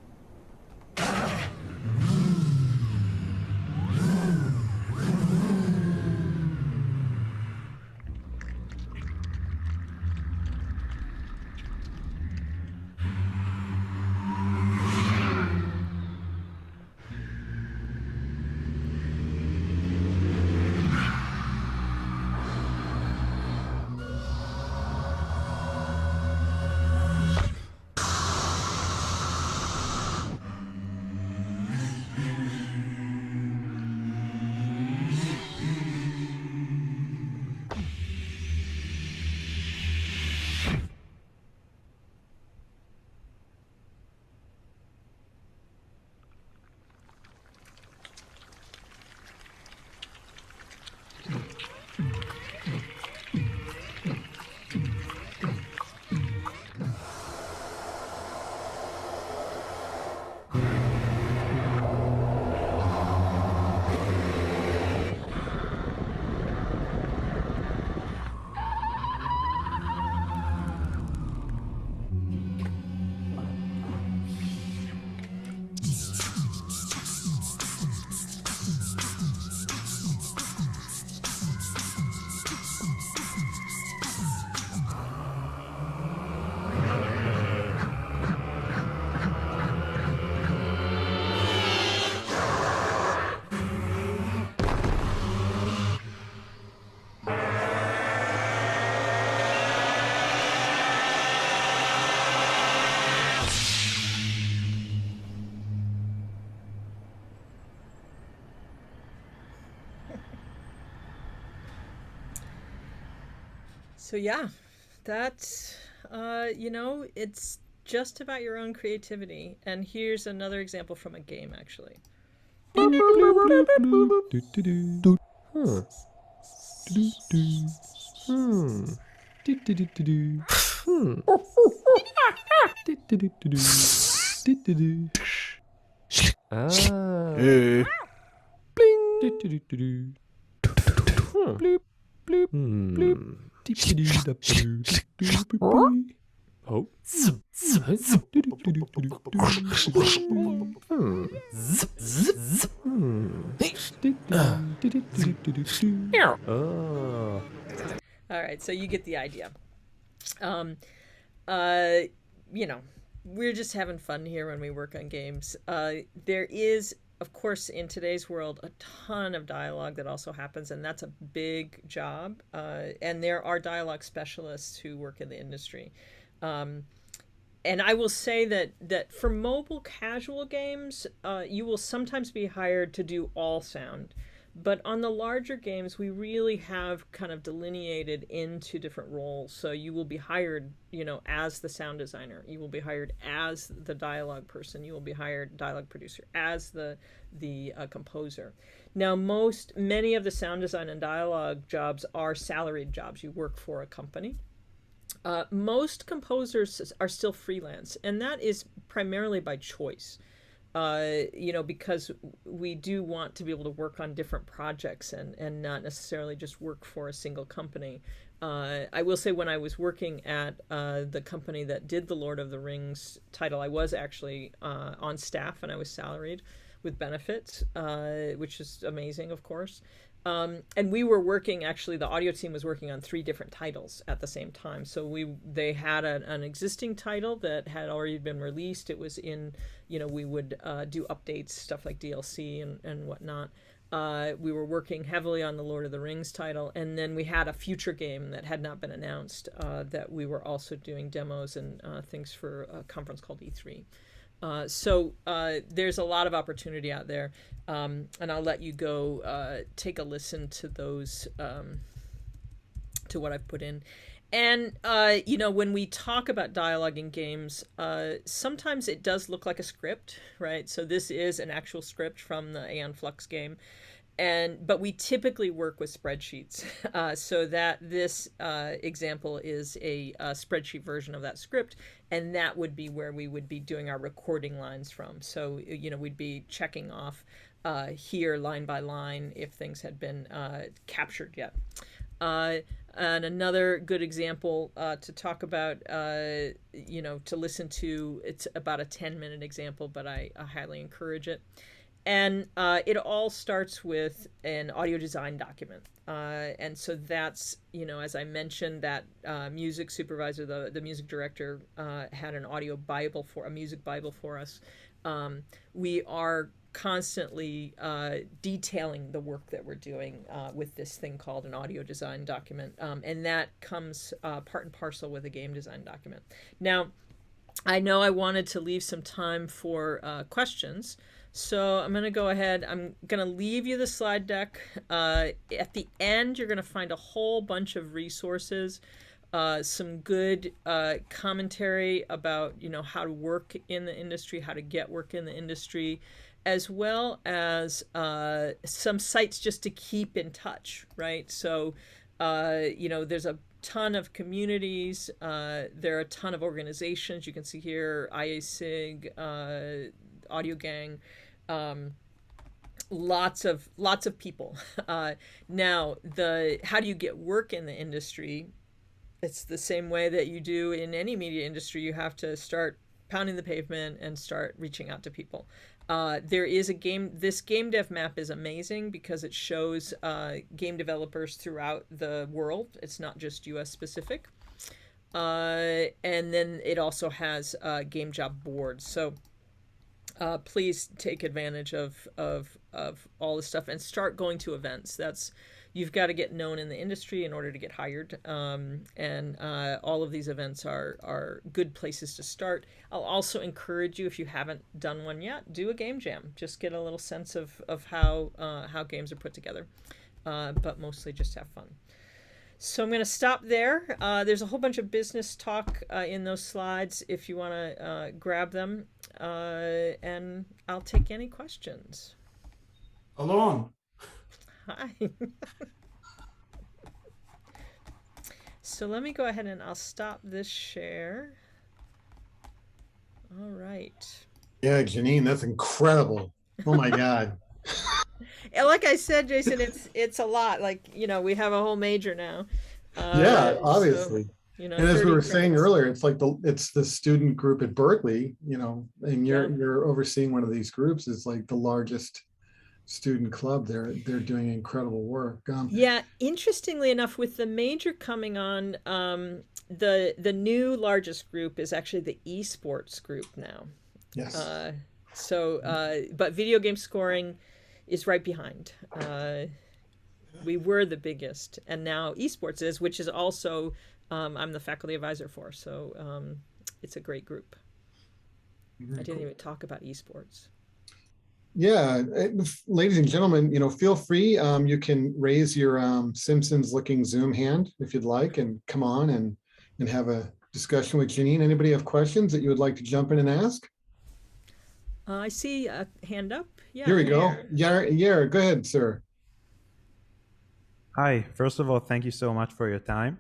So yeah, that's, it's just about your own creativity. And here's another example from a game, actually. Oh. Oh. All right, so you get the idea. You know, we're just having fun here when we work on games. There is, of course, in today's world, a ton of dialogue that also happens, and that's a big job. And there are dialogue specialists who work in the industry. And I will say that for mobile casual games, you will sometimes be hired to do all sound. But on the larger games, we really have kind of delineated into different roles. So you will be hired, as the sound designer. You will be hired as the dialogue person. You will be hired dialogue producer, as the composer. Now, many of the sound design and dialogue jobs are salaried jobs. You work for a company. Most composers are still freelance, and that is primarily by choice. Because we do want to be able to work on different projects and not necessarily just work for a single company. I will say when I was working at the company that did the Lord of the Rings title, I was actually on staff and I was salaried with benefits, which is amazing, of course. And we were working, actually, the audio team was working on 3 different titles at the same time. So they had an existing title that had already been released. It was in, we would do updates, stuff like DLC and whatnot. We were working heavily on the Lord of the Rings title. And then we had a future game that had not been announced that we were also doing demos and things for a conference called E3. So there's a lot of opportunity out there, and I'll let you go take a listen to those, to what I've put in. And, when we talk about dialogue in games, sometimes it does look like a script, right? So this is an actual script from the Aeon Flux game. But we typically work with spreadsheets, so that this example is a spreadsheet version of that script, and that would be where we would be doing our recording lines from. So, we'd be checking off here line by line if things had been captured yet. And another good example to talk about, to listen to, it's about a 10-minute example, but I highly encourage it. And it all starts with an audio design document. And so that's, as I mentioned, that music supervisor, the music director, had an music Bible for us. We are constantly detailing the work that we're doing with this thing called an audio design document. And that comes part and parcel with a game design document. Now, I know I wanted to leave some time for questions. So I'm going to go ahead. I'm going to leave you the slide deck. At the end, you're going to find a whole bunch of resources, some good commentary about, how to work in the industry, how to get work in the industry, as well as some sites just to keep in touch, right? So, there's a ton of communities. There are a ton of organizations. You can see here, IASIG, Audio Gang. Lots of people. Now, how do you get work in the industry? It's the same way that you do in any media industry. You have to start pounding the pavement and start reaching out to people. There is this game dev map is amazing because it shows game developers throughout the world. It's not just US specific. And then it also has game job boards. So please take advantage of all this stuff and start going to events. You've got to get known in the industry in order to get hired. And all of these events are good places to start. I'll also encourage you, if you haven't done one yet, do a game jam. Just get a little sense of how games are put together, but mostly just have fun. So I'm going to stop there. There's a whole bunch of business talk in those slides if you want to grab them. And I'll take any questions. Alon. Hi. So let me go ahead and I'll stop this share. All right. Yeah, Jeanine, that's incredible. Oh my God. Like I said, Jason, it's a lot. Like, we have a whole major now. Yeah, obviously. You know, And as we 30 were saying credits. earlier, it's the student group at Berklee, and Yeah. you're overseeing one of these groups. Is like the largest student club. They're doing incredible work. Yeah, interestingly enough, with the major coming on, the new largest group is actually the esports group now. Yes. But video game scoring is right behind. We were the biggest, and now esports is, which is also I'm the faculty advisor for. So it's a great group. Very I didn't cool. even talk about esports. Yeah, ladies and gentlemen, feel free. You can raise your Simpsons-looking Zoom hand if you'd like, and come on and have a discussion with Jeanine. Anybody have questions that you would like to jump in and ask? I see a hand up. Yeah. Here we go. Yeah, go ahead, sir. Hi, first of all, thank you so much for your time.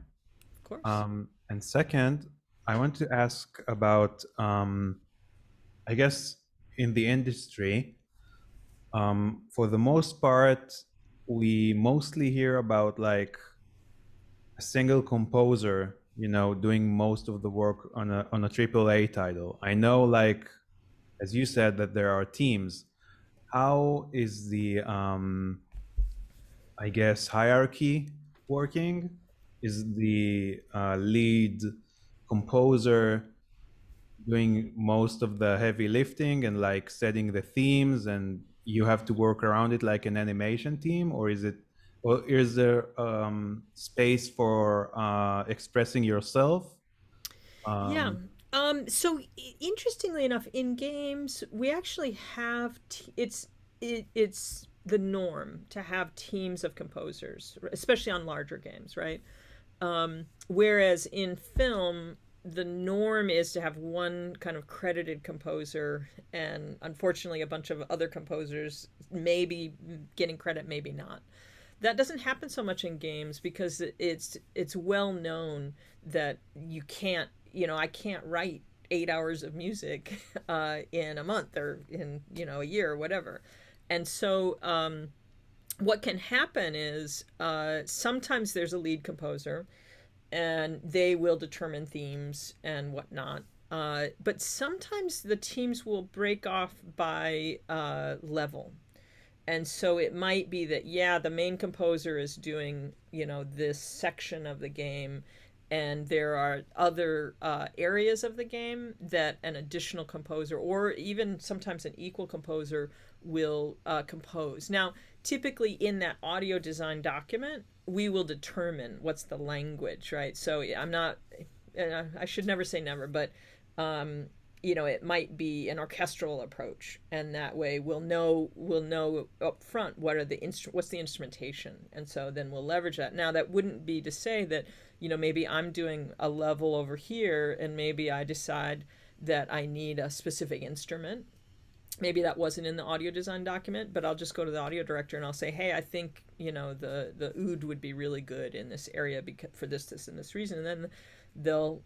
Of course. And second, I want to ask about, I guess, in the industry, for the most part, we mostly hear about like a single composer, doing most of the work on a AAA title. I know, like, as you said, that there are teams. How is the I guess hierarchy working? Is the lead composer doing most of the heavy lifting and like setting the themes, and you have to work around it like an animation team, or is there space for expressing yourself? Yeah. So interestingly enough, in games, we actually have it's the norm to have teams of composers, especially on larger games, right? Whereas in film, the norm is to have one kind of credited composer, and unfortunately, a bunch of other composers maybe getting credit, maybe not. That doesn't happen so much in games because it's well known that you can't, I can't write 8 hours of music in a month or in a year or whatever. And so what can happen is sometimes there's a lead composer and they will determine themes and whatnot. But sometimes the teams will break off by level. And so it might be that, yeah, the main composer is doing, this section of the game, and there are other areas of the game that an additional composer, or even sometimes an equal composer, will compose. Now, typically in that audio design document, we will determine what's the language, right? So I'm not, I should never say never, but it might be an orchestral approach, and that way we'll know up front what's the instrumentation, and so then we'll leverage that. Now, that wouldn't be to say that maybe I'm doing a level over here, and maybe I decide that I need a specific instrument. Maybe that wasn't in the audio design document, but I'll just go to the audio director and I'll say, hey, I think the oud would be really good in this area because for this and this reason, and then they'll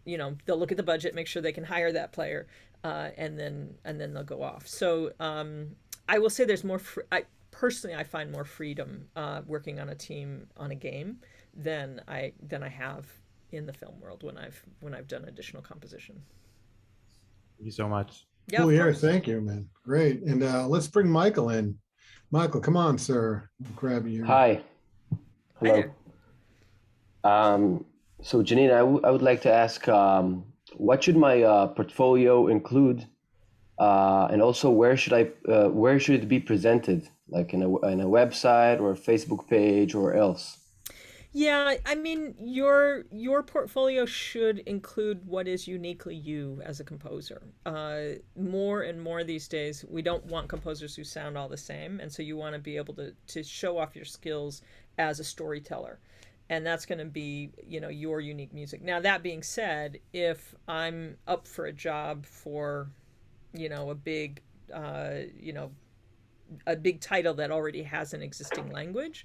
look at the budget, make sure they can hire that player, and then they'll go off. So I will say there's more. I find more freedom working on a team on a game than I have in the film world when I've done additional composition. Thank you so much. Yeah, Cool of here. course. Thank you, man. Great. And let's bring Michael in. Michael, come on, sir. I'll grab you. Hi. Hello. So Jeanine, I would like to ask, what should my portfolio include, and also where should it be presented, like in a website or a Facebook page or else? Yeah, I mean, your portfolio should include what is uniquely you as a composer. More and more these days, we don't want composers who sound all the same, and so you want to be able to show off your skills as a storyteller, and that's going to be your unique music. Now, that being said, if I'm up for a job for a big a big title that already has an existing language,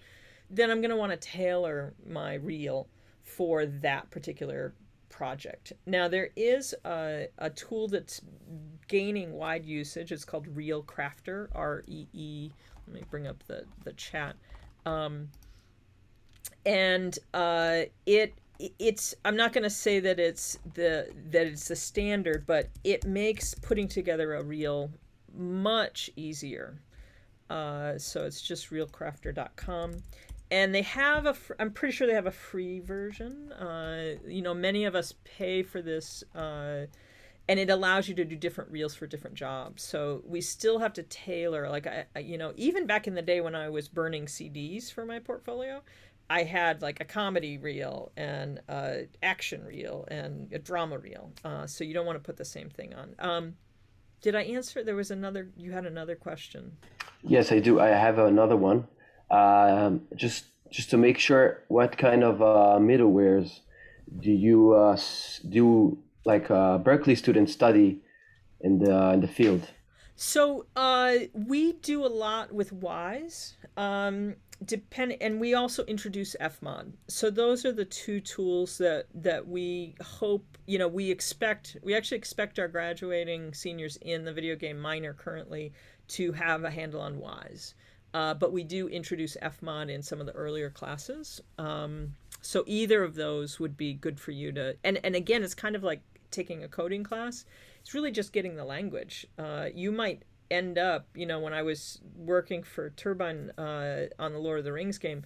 then I'm going to want to tailor my reel for that particular project. Now, there is a tool that's gaining wide usage. It's called Reel Crafter, REE. Let me bring up the chat. And it it's, I'm not going to say that it's the standard, but it makes putting together a reel much easier. So it's just reelcrafter.com. And they have I'm pretty sure they have a free version. Many of us pay for this, and it allows you to do different reels for different jobs. So we still have to tailor, like, even back in the day when I was burning CDs for my portfolio, I had like a comedy reel and action reel and a drama reel. So you don't want to put the same thing on. Did I answer? You had another question. Yes, I do. I have another one. Just to make sure, what kind of middlewares do you do, like Berkeley students study in the field? So we do a lot with Wise. And we also introduce Fmod. So those are the two tools that we hope, we actually expect our graduating seniors in the video game minor currently to have a handle on Wise. But we do introduce Fmod in some of the earlier classes. So either of those would be good for you to, and again, it's kind of like taking a coding class. It's really just getting the language. You might end up, when I was working for Turbine on the Lord of the Rings game,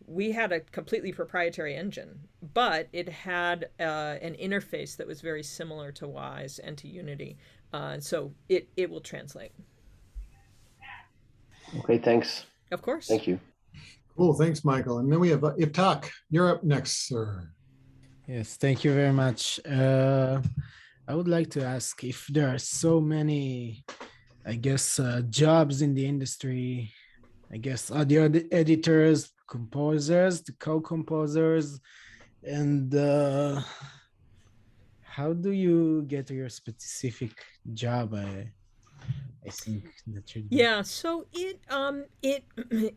we had a completely proprietary engine, but it had an interface that was very similar to Wise and to Unity. So it will translate. Okay, thanks. Of course. Thank you. Cool, thanks, Michael. And then we have Iftak. You're up next, sir. Yes, thank you very much. I would like to ask if there are so many, I guess, jobs in the industry, I guess, audio editors, composers, the co-composers, and how do you get to your specific job? I think that should be. Yeah, so it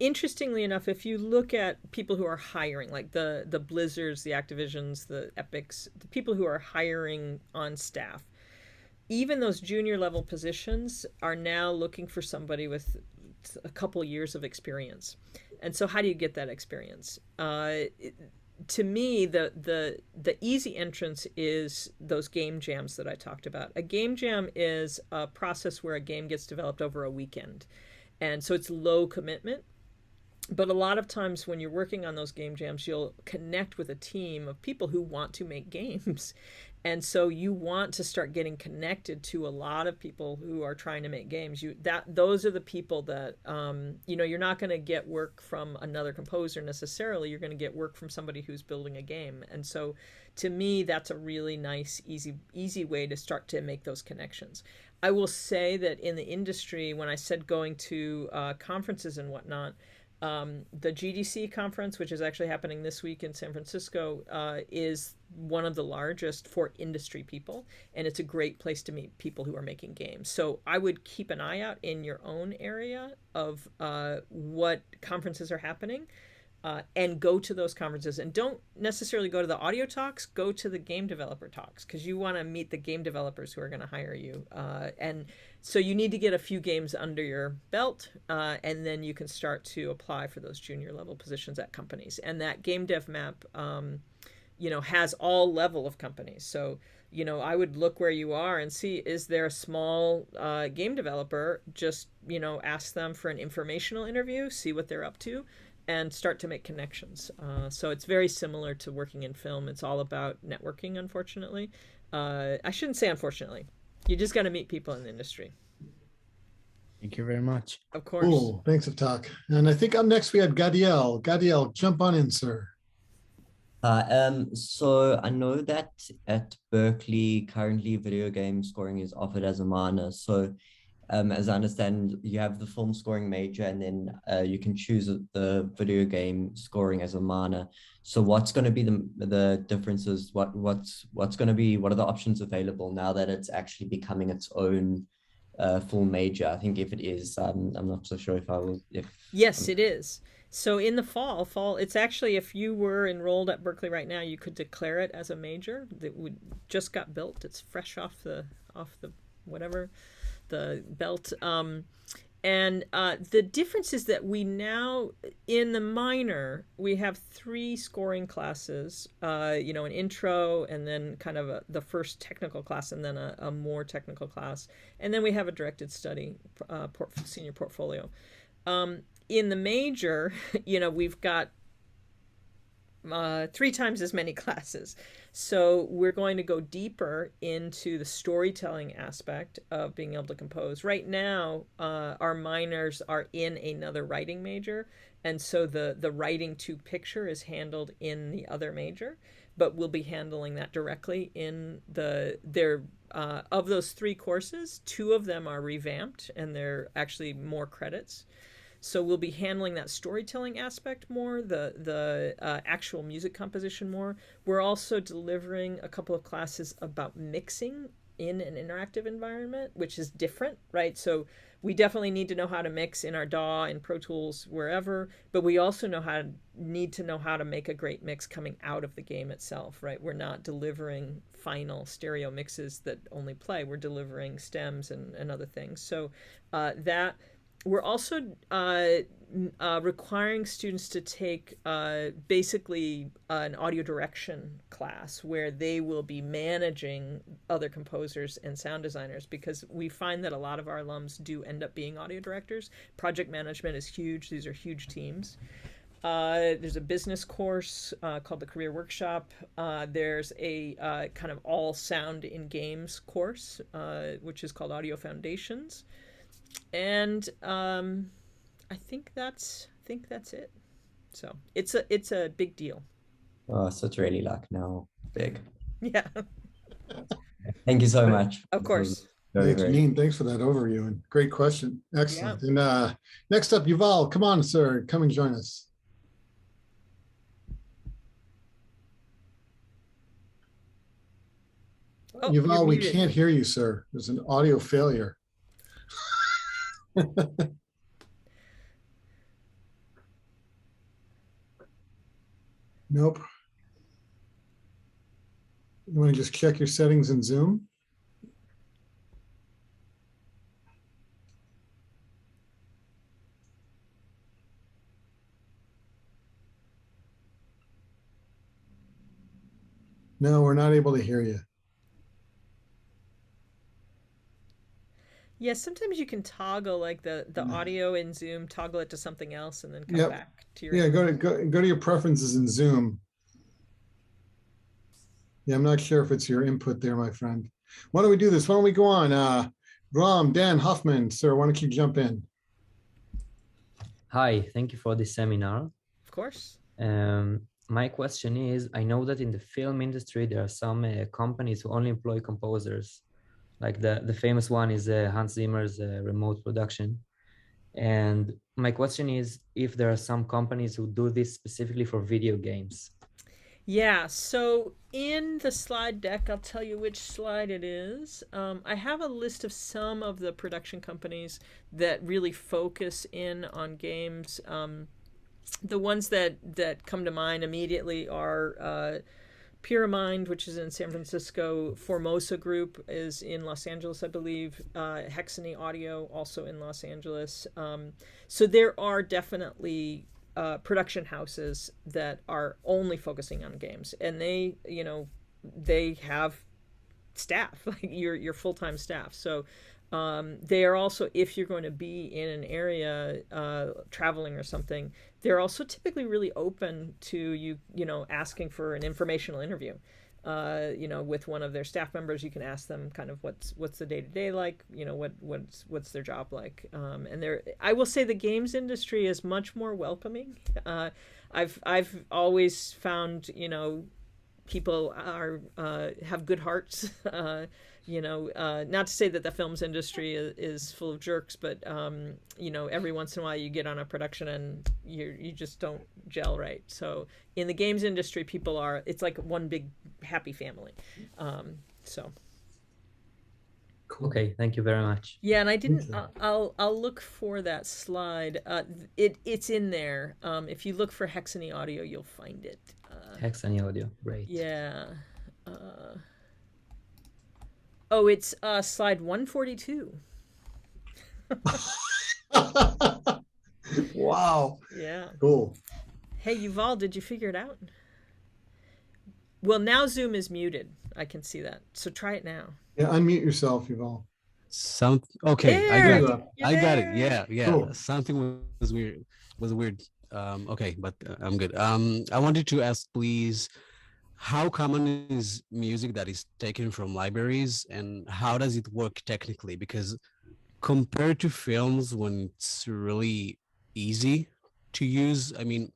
interestingly enough, if you look at people who are hiring, like the Blizzards, the Activisions, the Epics, the people who are hiring on staff, even those junior level positions are now looking for somebody with a couple years of experience. And so how do you get that experience? To me, the easy entrance is those game jams that I talked about. A game jam is a process where a game gets developed over a weekend. And so it's low commitment. But a lot of times when you're working on those game jams, you'll connect with a team of people who want to make games. And so you want to start getting connected to a lot of people who are trying to make games. Those are the people that, you're not going to get work from another composer necessarily. You're going to get work from somebody who's building a game. And so to me, that's a really nice, easy way to start to make those connections. I will say that in the industry, when I said going to conferences and whatnot, the GDC conference, which is actually happening this week in San Francisco, is one of the largest for industry people, and it's a great place to meet people who are making games. So I would keep an eye out in your own area of what conferences are happening, and go to those conferences. And don't necessarily go to the audio talks, go to the game developer talks, because you want to meet the game developers who are going to hire you. And so you need to get a few games under your belt, and then you can start to apply for those junior level positions at companies. And that game dev map, has all level of companies. So, I would look where you are and see, is there a small game developer? Just, ask them for an informational interview, see what they're up to, and start to make connections. So it's very similar to working in film. It's all about networking, unfortunately. I shouldn't say unfortunately. You just got to meet people in the industry. Thank you very much. Of course. Cool, thanks, Iftak. And I think up next we had Gadiel. Gadiel, jump on in, sir. So I know that at Berkeley, currently video game scoring is offered as a minor. So as I understand, you have the film scoring major, and then you can choose the video game scoring as a minor. So what's going to be the differences? What are the options available now that it's actually becoming its own full major? I think if it is, I'm not so sure Yes, it is. So in the fall, it's actually, if you were enrolled at Berkeley right now, you could declare it as a major that just got built. It's fresh off the belt. And And the difference is that we now, in the minor, we have 3 scoring classes, you know, an intro and then kind of the first technical class and then a more technical class. And then we have a directed study senior portfolio. In the major, you know, we've got 3 times as many classes. So we're going to go deeper into the storytelling aspect of being able to compose. Right now, our minors are in another writing major, and so the writing to picture is handled in the other major, but we'll be handling that directly in of those 3 courses, 2 of them are revamped, and they're actually more credits. So we'll be handling that storytelling aspect more, the actual music composition more. We're also delivering a couple of classes about mixing in an interactive environment, which is different, right? So we definitely need to know how to mix in our DAW and Pro Tools, wherever, but we also need to know how to make a great mix coming out of the game itself, right? We're not delivering final stereo mixes that only play. We're delivering stems and other things. So we're also requiring students to take basically an audio direction class where they will be managing other composers and sound designers, because we find that a lot of our alums do end up being audio directors. Project management is huge. These are huge teams. There's a business course called the Career Workshop. There's a kind of all sound in games course, which is called Audio Foundations. And I think that's it. So it's a big deal. Oh, so it's really like now big. Yeah. Thank you so much. Of course. Hey, Jeanine, thanks for that overview and great question. Excellent. Yeah. And next up, Yuval, come on, sir, come and join us. Oh, Yuval, we can't hear you, sir. There's an audio failure. Nope. You want to just check your settings in Zoom? No, we're not able to hear you. Yeah, sometimes you can toggle like the audio in Zoom, toggle it to something else, and then come back to your. Yeah, go to your preferences in Zoom. Yeah, I'm not sure if it's your input there, my friend. Why don't we do this? Why don't we go on? Ram, Dan, Hoffman, sir, why don't you jump in? Hi, thank you for this seminar. Of course. My question is, I know that in the film industry, there are some companies who only employ composers. Like the famous one is Hans Zimmer's remote production. And my question is if there are some companies who do this specifically for video games. Yeah, so in the slide deck, I'll tell you which slide it is. I have a list of some of the production companies that really focus in on games. The ones that come to mind immediately are Pyramind, which is in San Francisco. Formosa Group is in Los Angeles, I believe. Hexany Audio, also in Los Angeles. So there are definitely production houses that are only focusing on games, and they have staff, like your full-time staff. So they are also, if you're going to be in an area traveling or something, they're also typically really open to you asking for an informational interview. With one of their staff members, you can ask them kind of what's the day-to-day like, what's their job like. And I will say the games industry is much more welcoming. I've always found, people have good hearts. Not to say that the films industry is full of jerks, but every once in a while you get on a production and you just don't gel right. So in the games industry, it's like one big happy family. So. Cool. Okay, thank you very much. Yeah, and I didn't. I'll look for that slide. It's in there. If you look for Hexany Audio, you'll find it. Hexany Audio, great. Yeah. Oh, it's slide 142. Wow. Yeah. Cool. Hey, Yuval, did you figure it out? Well, now Zoom is muted. I can see that. So try it now. Yeah, unmute yourself, Yuval. Okay, I There, got you it. go. I got it. there. Yeah, yeah. Cool. Something was weird. Was weird. Okay, but I'm good. I wanted to ask, please, how common is music that is taken from libraries, and how does it work technically? Because compared to films, when it's really easy to use, I mean,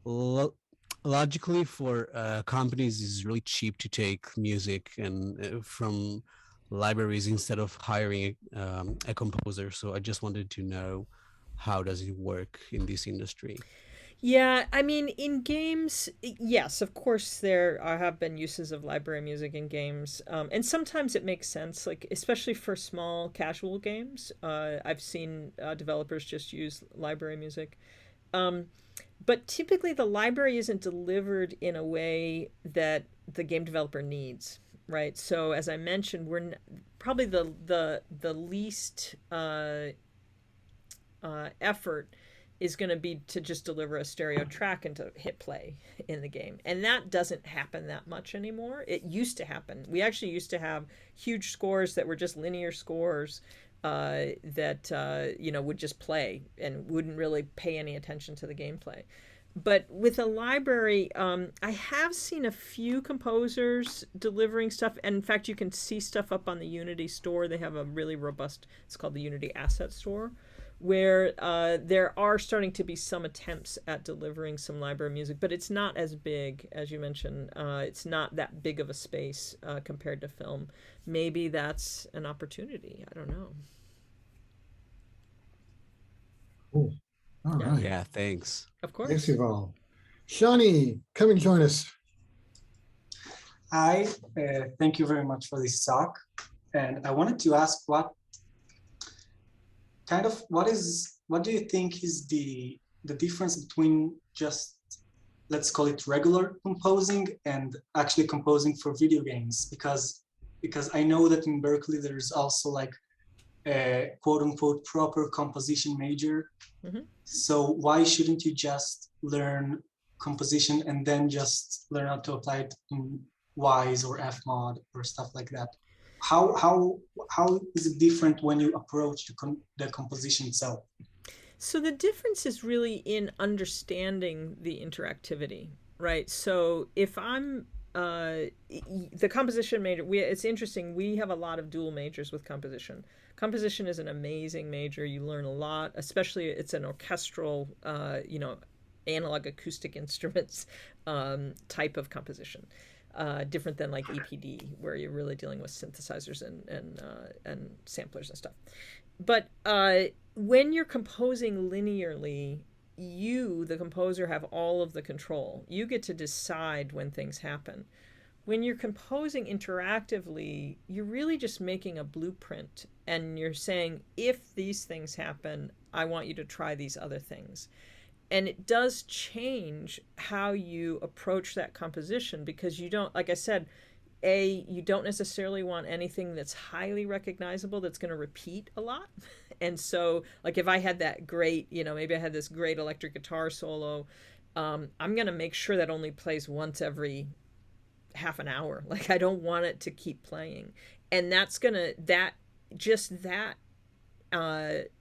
lo logically for companies, it's really cheap to take music and from libraries instead of hiring a composer. So I just wanted to know, how does it work in this industry? Yeah, I mean, in games, yes, of course, there have been uses of library music in games. And sometimes it makes sense, like, especially for small casual games. I've seen developers just use library music. But typically, the library isn't delivered in a way that the game developer needs, right? So, as I mentioned, probably the least effort is going to be to just deliver a stereo track and to hit play in the game. And that doesn't happen that much anymore. It used to happen. We actually used to have huge scores that were just linear scores that would just play and wouldn't really pay any attention to the gameplay. But with a library, I have seen a few composers delivering stuff. And in fact, you can see stuff up on the Unity store. They have a really robust, it's called the Unity Asset Store, where there are starting to be some attempts at delivering some library music, but it's not as big, as you mentioned. It's not that big of a space compared to film. Maybe that's an opportunity. I don't know. Cool. All right. Yeah, thanks. Of course. Thanks, Yuval. Shani, come and join us. Hi, thank you very much for this talk. And I wanted to ask what do you think is the difference between just, let's call it regular composing and actually composing for video games? Because I know that in Berklee there's also like a quote unquote proper composition major. Mm-hmm. So why shouldn't you just learn composition and then just learn how to apply it in Wise or Fmod or stuff like that? How is it different when you approach the composition itself? So the difference is really in understanding the interactivity, right? So if I'm the composition major, it's interesting. We have a lot of dual majors with composition. Composition is an amazing major. You learn a lot, especially it's an orchestral, analog acoustic instruments type of composition. Different than like EPD, where you're really dealing with synthesizers and samplers and stuff. But when you're composing linearly, you, the composer, have all of the control. You get to decide when things happen. When you're composing interactively, you're really just making a blueprint, and you're saying, if these things happen, I want you to try these other things. And it does change how you approach that composition, because you don't, like I said, you don't necessarily want anything that's highly recognizable that's going to repeat a lot. And so, like, if I had that great, maybe I had this great electric guitar solo, I'm going to make sure that only plays once every half an hour. Like, I don't want it to keep playing. And that's going to, that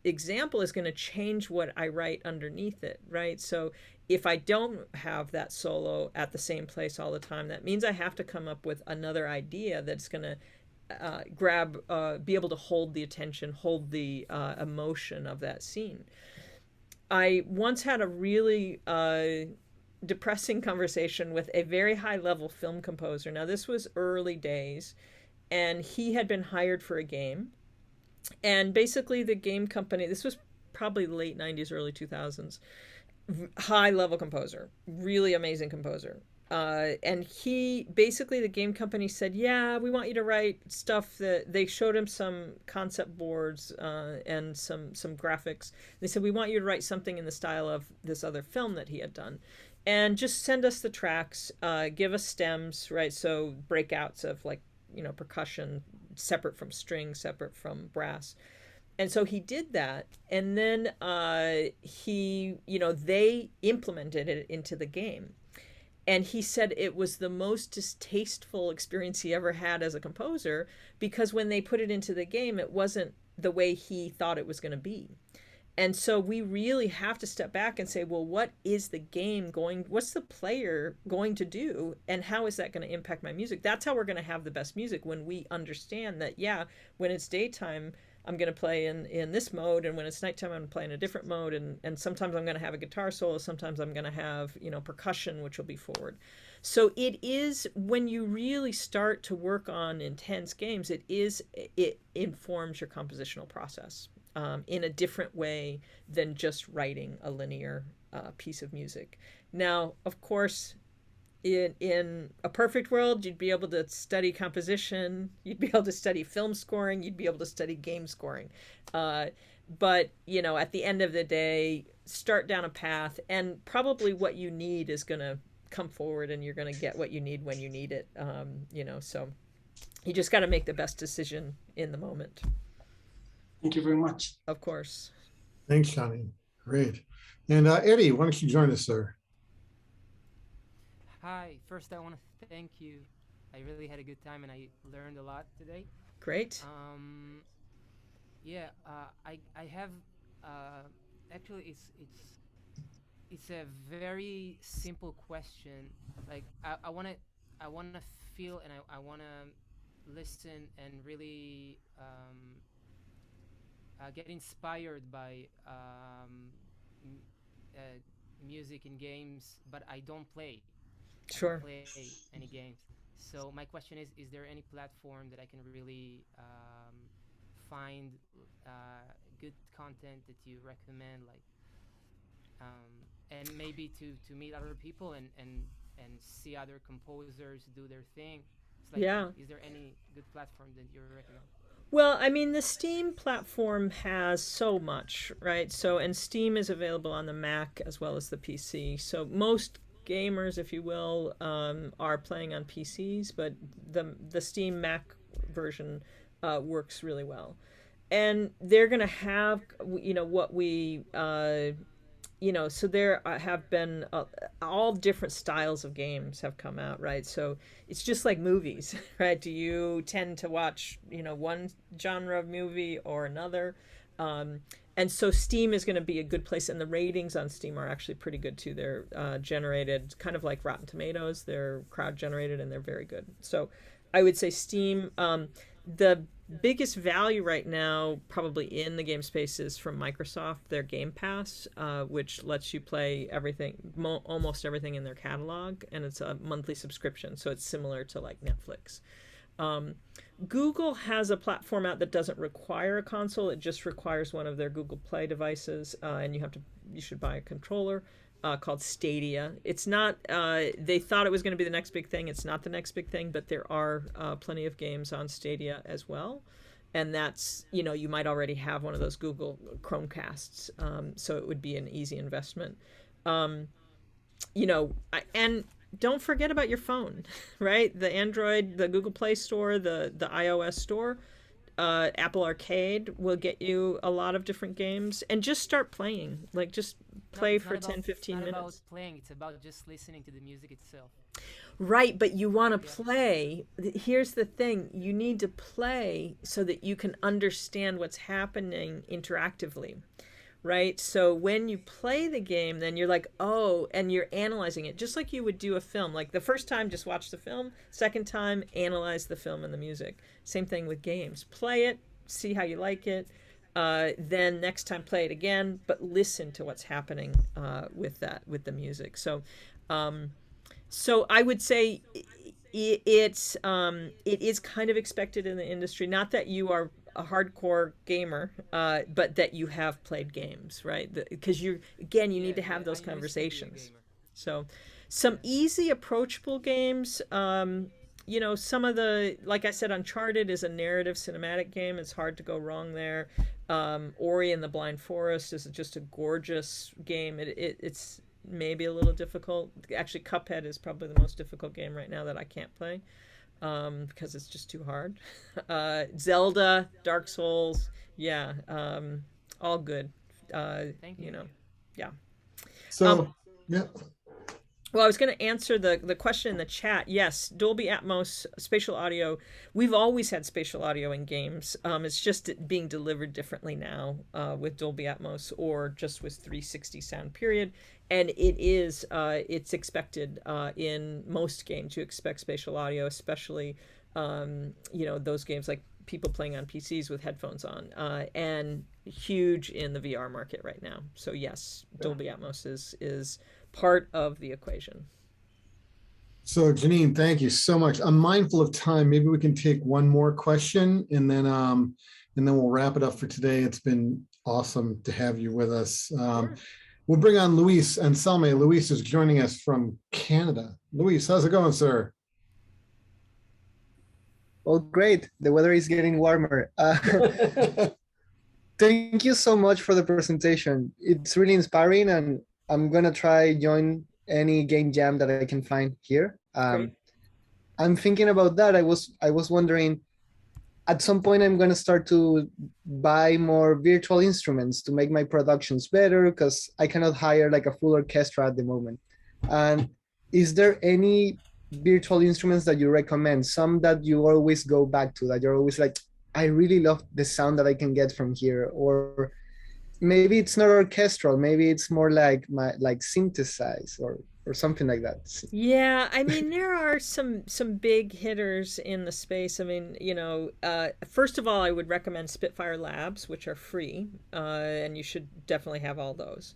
example is going to change what I write underneath it, right? So if I don't have that solo at the same place all the time, that means I have to come up with another idea that's going to be able to hold the attention, hold the emotion of that scene. I once had a really depressing conversation with a very high-level film composer. Now, this was early days, and he had been hired for a game. And basically the game company, this was probably late 90s, early 2000s, high-level composer, really amazing composer. And the game company said, yeah, we want you to write stuff that, they showed him some concept boards and some graphics. They said, we want you to write something in the style of this other film that he had done. And just send us the tracks, give us stems, right? So breakouts of, like, percussion, separate from string, separate from brass. And so he did that, and then they implemented it into the game. And he said it was the most distasteful experience he ever had as a composer, because when they put it into the game, it wasn't the way he thought it was going to be. And so we really have to step back and say, well, what's the player going to do? And how is that going to impact my music? That's how we're going to have the best music, when we understand that, yeah, when it's daytime, I'm going to play in this mode, and when it's nighttime, I'm going to play in a different mode, and sometimes I'm going to have a guitar solo, sometimes I'm going to have, percussion, which will be forward. So it is, when you really start to work on intense games, it informs your compositional process in a different way than just writing a linear piece of music. Now, of course, in a perfect world, you'd be able to study composition, you'd be able to study film scoring, you'd be able to study game scoring. But, at the end of the day, start down a path, and probably what you need is going to come forward, and you're going to get what you need when you need it. So you just got to make the best decision in the moment. Thank you very much. Of course. Thanks, Jeanine. Great. And Eddie, why don't you join us, sir? Hi. First, I want to thank you. I really had a good time, and I learned a lot today. Great. I have actually it's a very simple question. Like I wanna feel, and I wanna listen and really get inspired by music and games, but I don't play. Sure. I don't play any games. So my question is there any platform that I can really find good content that you recommend, like and maybe to meet other people and see other composers do their thing? It's like, yeah. Is there any good platform that you recommend? Well, I mean, the Steam platform has so much, right? And Steam is available on the Mac as well as the PC. So most gamers, if you will, are playing on PCs, but the Steam Mac version works really well. And they're going to have, what we, so there have been all different styles of games have come out, right? So it's just like movies, right? Do you tend to watch, one genre of movie or another? And so Steam is going to be a good place, and the ratings on Steam are actually pretty good too. They're generated kind of like Rotten Tomatoes. They're crowd generated, and they're very good. So I would say Steam. The biggest value right now probably in the game space is from Microsoft, their Game Pass, which lets you play everything, almost everything in their catalog, and it's a monthly subscription, so it's similar to like Netflix. Google has a platform out that doesn't require a console. It just requires one of their Google Play devices, and you should buy a controller called Stadia. It's not, they thought it was going to be the next big thing. It's not the next big thing, but there are plenty of games on Stadia as well. And that's, you might already have one of those Google Chromecasts, so it would be an easy investment. And don't forget about your phone, right? The Android, the Google Play Store, the iOS Store, Apple Arcade will get you a lot of different games, and just start playing. Like, just play for 10, 15 minutes. It's not about playing, it's about just listening to the music itself. Right, but you want to play. Here's the thing. You need to play so that you can understand what's happening interactively. Right? So when you play the game, then you're like, oh, and you're analyzing it just like you would do a film. Like the first time, just watch the film. Second time, analyze the film and the music. Same thing with games. Play it, see how you like it. Then next time, play it again, but listen to what's happening with the music. So I would say it is kind of expected in the industry. Not that you are a hardcore gamer, but that you have played games, right? Because you need to have those conversations. So some easy approachable games, some of the, like I said, Uncharted is a narrative cinematic game. It's hard to go wrong there. Ori and the Blind Forest is just a gorgeous game. It's maybe a little difficult. Actually, Cuphead is probably the most difficult game right now that I can't play. because it's just too hard. Zelda, Dark Souls, yeah, all good. Thank You you. know, yeah. So, yeah. Well, I was going to answer the question in the chat. Yes, Dolby Atmos, spatial audio. We've always had spatial audio in games. It's just being delivered differently now with Dolby Atmos or just with 360 sound, period. And it's expected in most games. You expect spatial audio, especially, those games like people playing on PCs with headphones on, and huge in the VR market right now. So yes, Dolby Atmos is part of the equation. So Jeanine, thank you so much. I'm mindful of time. Maybe we can take one more question and then we'll wrap it up for today. It's been awesome to have you with us. Sure. We'll bring on Luis Anselme. Luis is joining us from Canada. Luis, how's it going, sir? Oh, great. The weather is getting warmer. Thank you so much for the presentation. It's really inspiring, and I'm going to try join any game jam that I can find here. I'm thinking about that. I was wondering, at some point I'm going to start to buy more virtual instruments to make my productions better, because I cannot hire like a full orchestra at the moment. And is there any virtual instruments that you recommend? Some that you always go back to, that you're always like, I really love the sound that I can get from here? Or maybe it's not orchestral, maybe it's more like synthesized or something like that. Yeah, I mean, there are some big hitters in the space. I mean, first of all, I would recommend Spitfire Labs, which are free, and you should definitely have all those.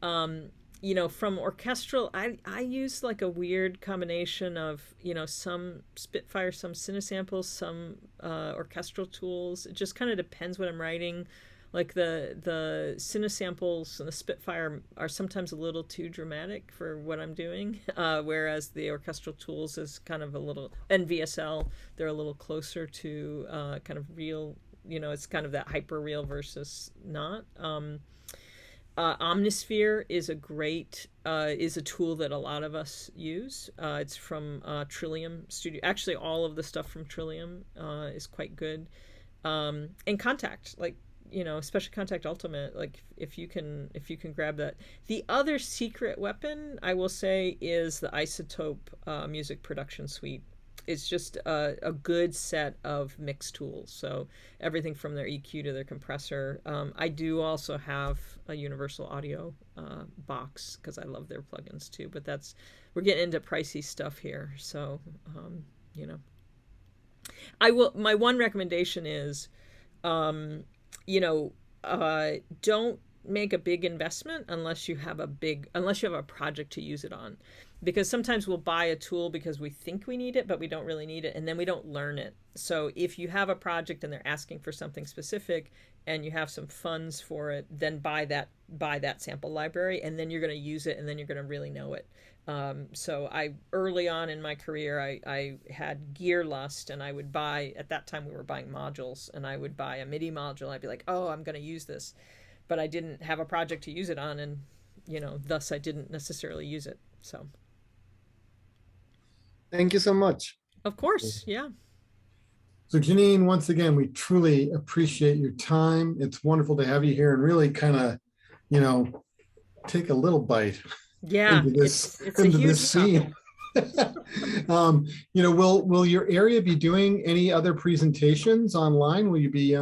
From orchestral, I use like a weird combination of, some Spitfire, some Cinesamples, some orchestral tools. It just kind of depends what I'm writing. Like the Cinesamples and the Spitfire are sometimes a little too dramatic for what I'm doing, whereas the orchestral tools is kind of a little, and VSL, they're a little closer to kind of real, it's kind of that hyper real versus not. Omnisphere is is a tool that a lot of us use. It's from Trillium Studio. Actually, all of the stuff from Trillium is quite good. And Contact, especially Contact Ultimate, if you can grab that. The other secret weapon, I will say, is the Isotope Music Production Suite. It's just a good set of mix tools. So everything from their EQ to their compressor. I do also have a Universal Audio box because I love their plugins too. But we're getting into pricey stuff here. So, my one recommendation is, don't make a big investment unless you have a project to use it on, because sometimes we'll buy a tool because we think we need it, but we don't really need it, and then we don't learn it. So if you have a project and they're asking for something specific and you have some funds for it, then buy that sample library, and then you're going to use it, and then you're going to really know it. So early on in my career, I had gear lust, and I would buy, at that time we were buying modules, and I would buy a MIDI module. I'd be like, oh, I'm going to use this, but I didn't have a project to use it on, and thus I didn't necessarily use it. So thank you so much. Of course. Yeah. So Jeanine, once again, we truly appreciate your time. It's wonderful to have you here and really kind of, take a little bite. Yeah, into this, it's a huge scene. Will your area be doing any other presentations online? Will you be,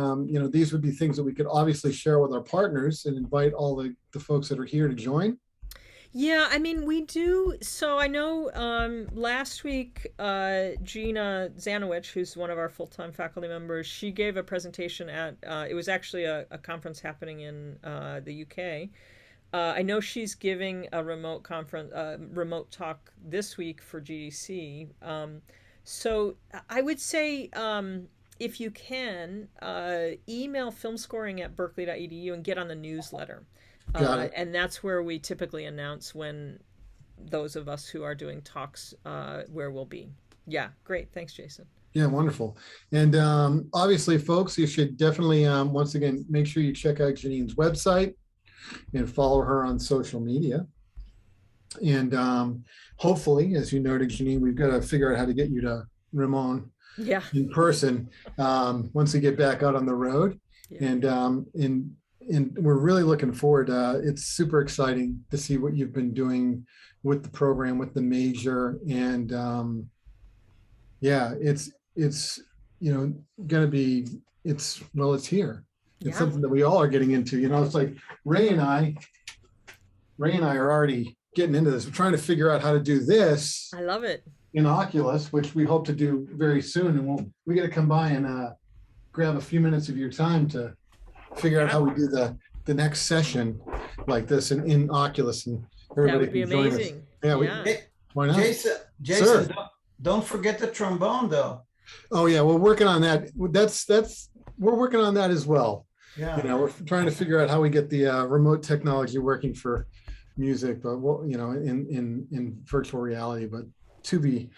these would be things that we could obviously share with our partners and invite all the folks that are here to join? Yeah, I mean, we do. So I know last week, Gina Zanowicz, who's one of our full-time faculty members, she gave a presentation at, it was actually a conference happening in the UK. I know she's giving a remote talk this week for GDC. So I would say, if you can, email filmscoring@berkeley.edu and get on the newsletter. And that's where we typically announce when those of us who are doing talks, where we'll be. Yeah, great. Thanks, Jason. Yeah, wonderful. And obviously, folks, you should definitely, once again, make sure you check out Jeanine's website and follow her on social media. And hopefully, as you noted, Jeanine, we've got to figure out how to get you to, Rimon Yeah. in person once we get back out on the road. Yeah. And we're really looking forward. It's super exciting to see what you've been doing with the program, with the major, and yeah, it's gonna be it's here. It's something that we all are getting into. It's like Ray and I are already getting into this. We're trying to figure out how to do this. I love it. In Oculus, which we hope to do very soon, and we got to come by and grab a few minutes of your time to figure out how we do the next session like this in Oculus, and everybody that would be can join us. amazing. Yeah, why not? Jason, don't forget the trombone though. Oh yeah, we're working on that. We're working on that as well. Yeah, we're trying to figure out how we get the remote technology working for music, but in virtual reality, but to be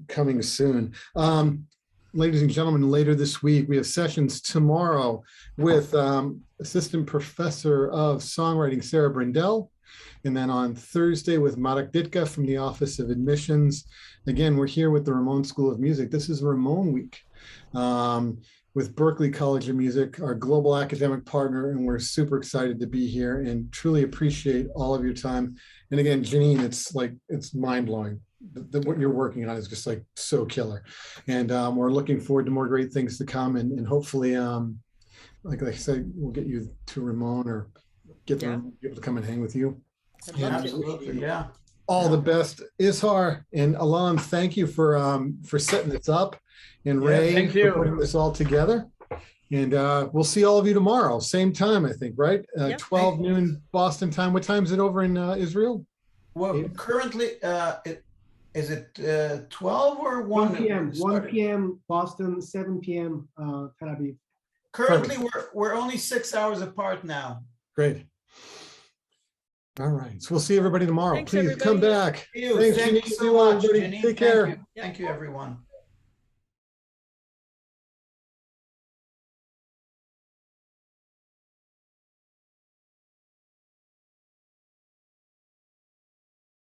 coming soon. Ladies and gentlemen, later this week, we have sessions tomorrow with Assistant Professor of Songwriting, Sarah Brindell. And then on Thursday with Marek Ditka from the Office of Admissions. Again, we're here with the Rimon School of Music. This is Rimon Week with Berklee College of Music, our global academic partner. And we're super excited to be here and truly appreciate all of your time. And again, Jeanine, it's mind-blowing. What you're working on is just like so killer, and we're looking forward to more great things to come, and hopefully like I said, we'll get you to Rimon or get them able to come and hang with you. Absolutely, yeah. All the best, Ishar and Alan. Thank you for setting this up, and Ray, thank you for putting this all together. And we'll see all of you tomorrow, same time, I think, right? 12 noon Boston time. What time is it over in Israel? Well, currently, is it 12 or 1 p.m.? 1 p.m. Boston, 7 p.m. Tel Aviv. Currently, we're only 6 hours apart now. Great. All right. So we'll see everybody tomorrow. Thanks, Please everybody. come back. Thank you so much, Jeanine. Take care. Thank you, everyone.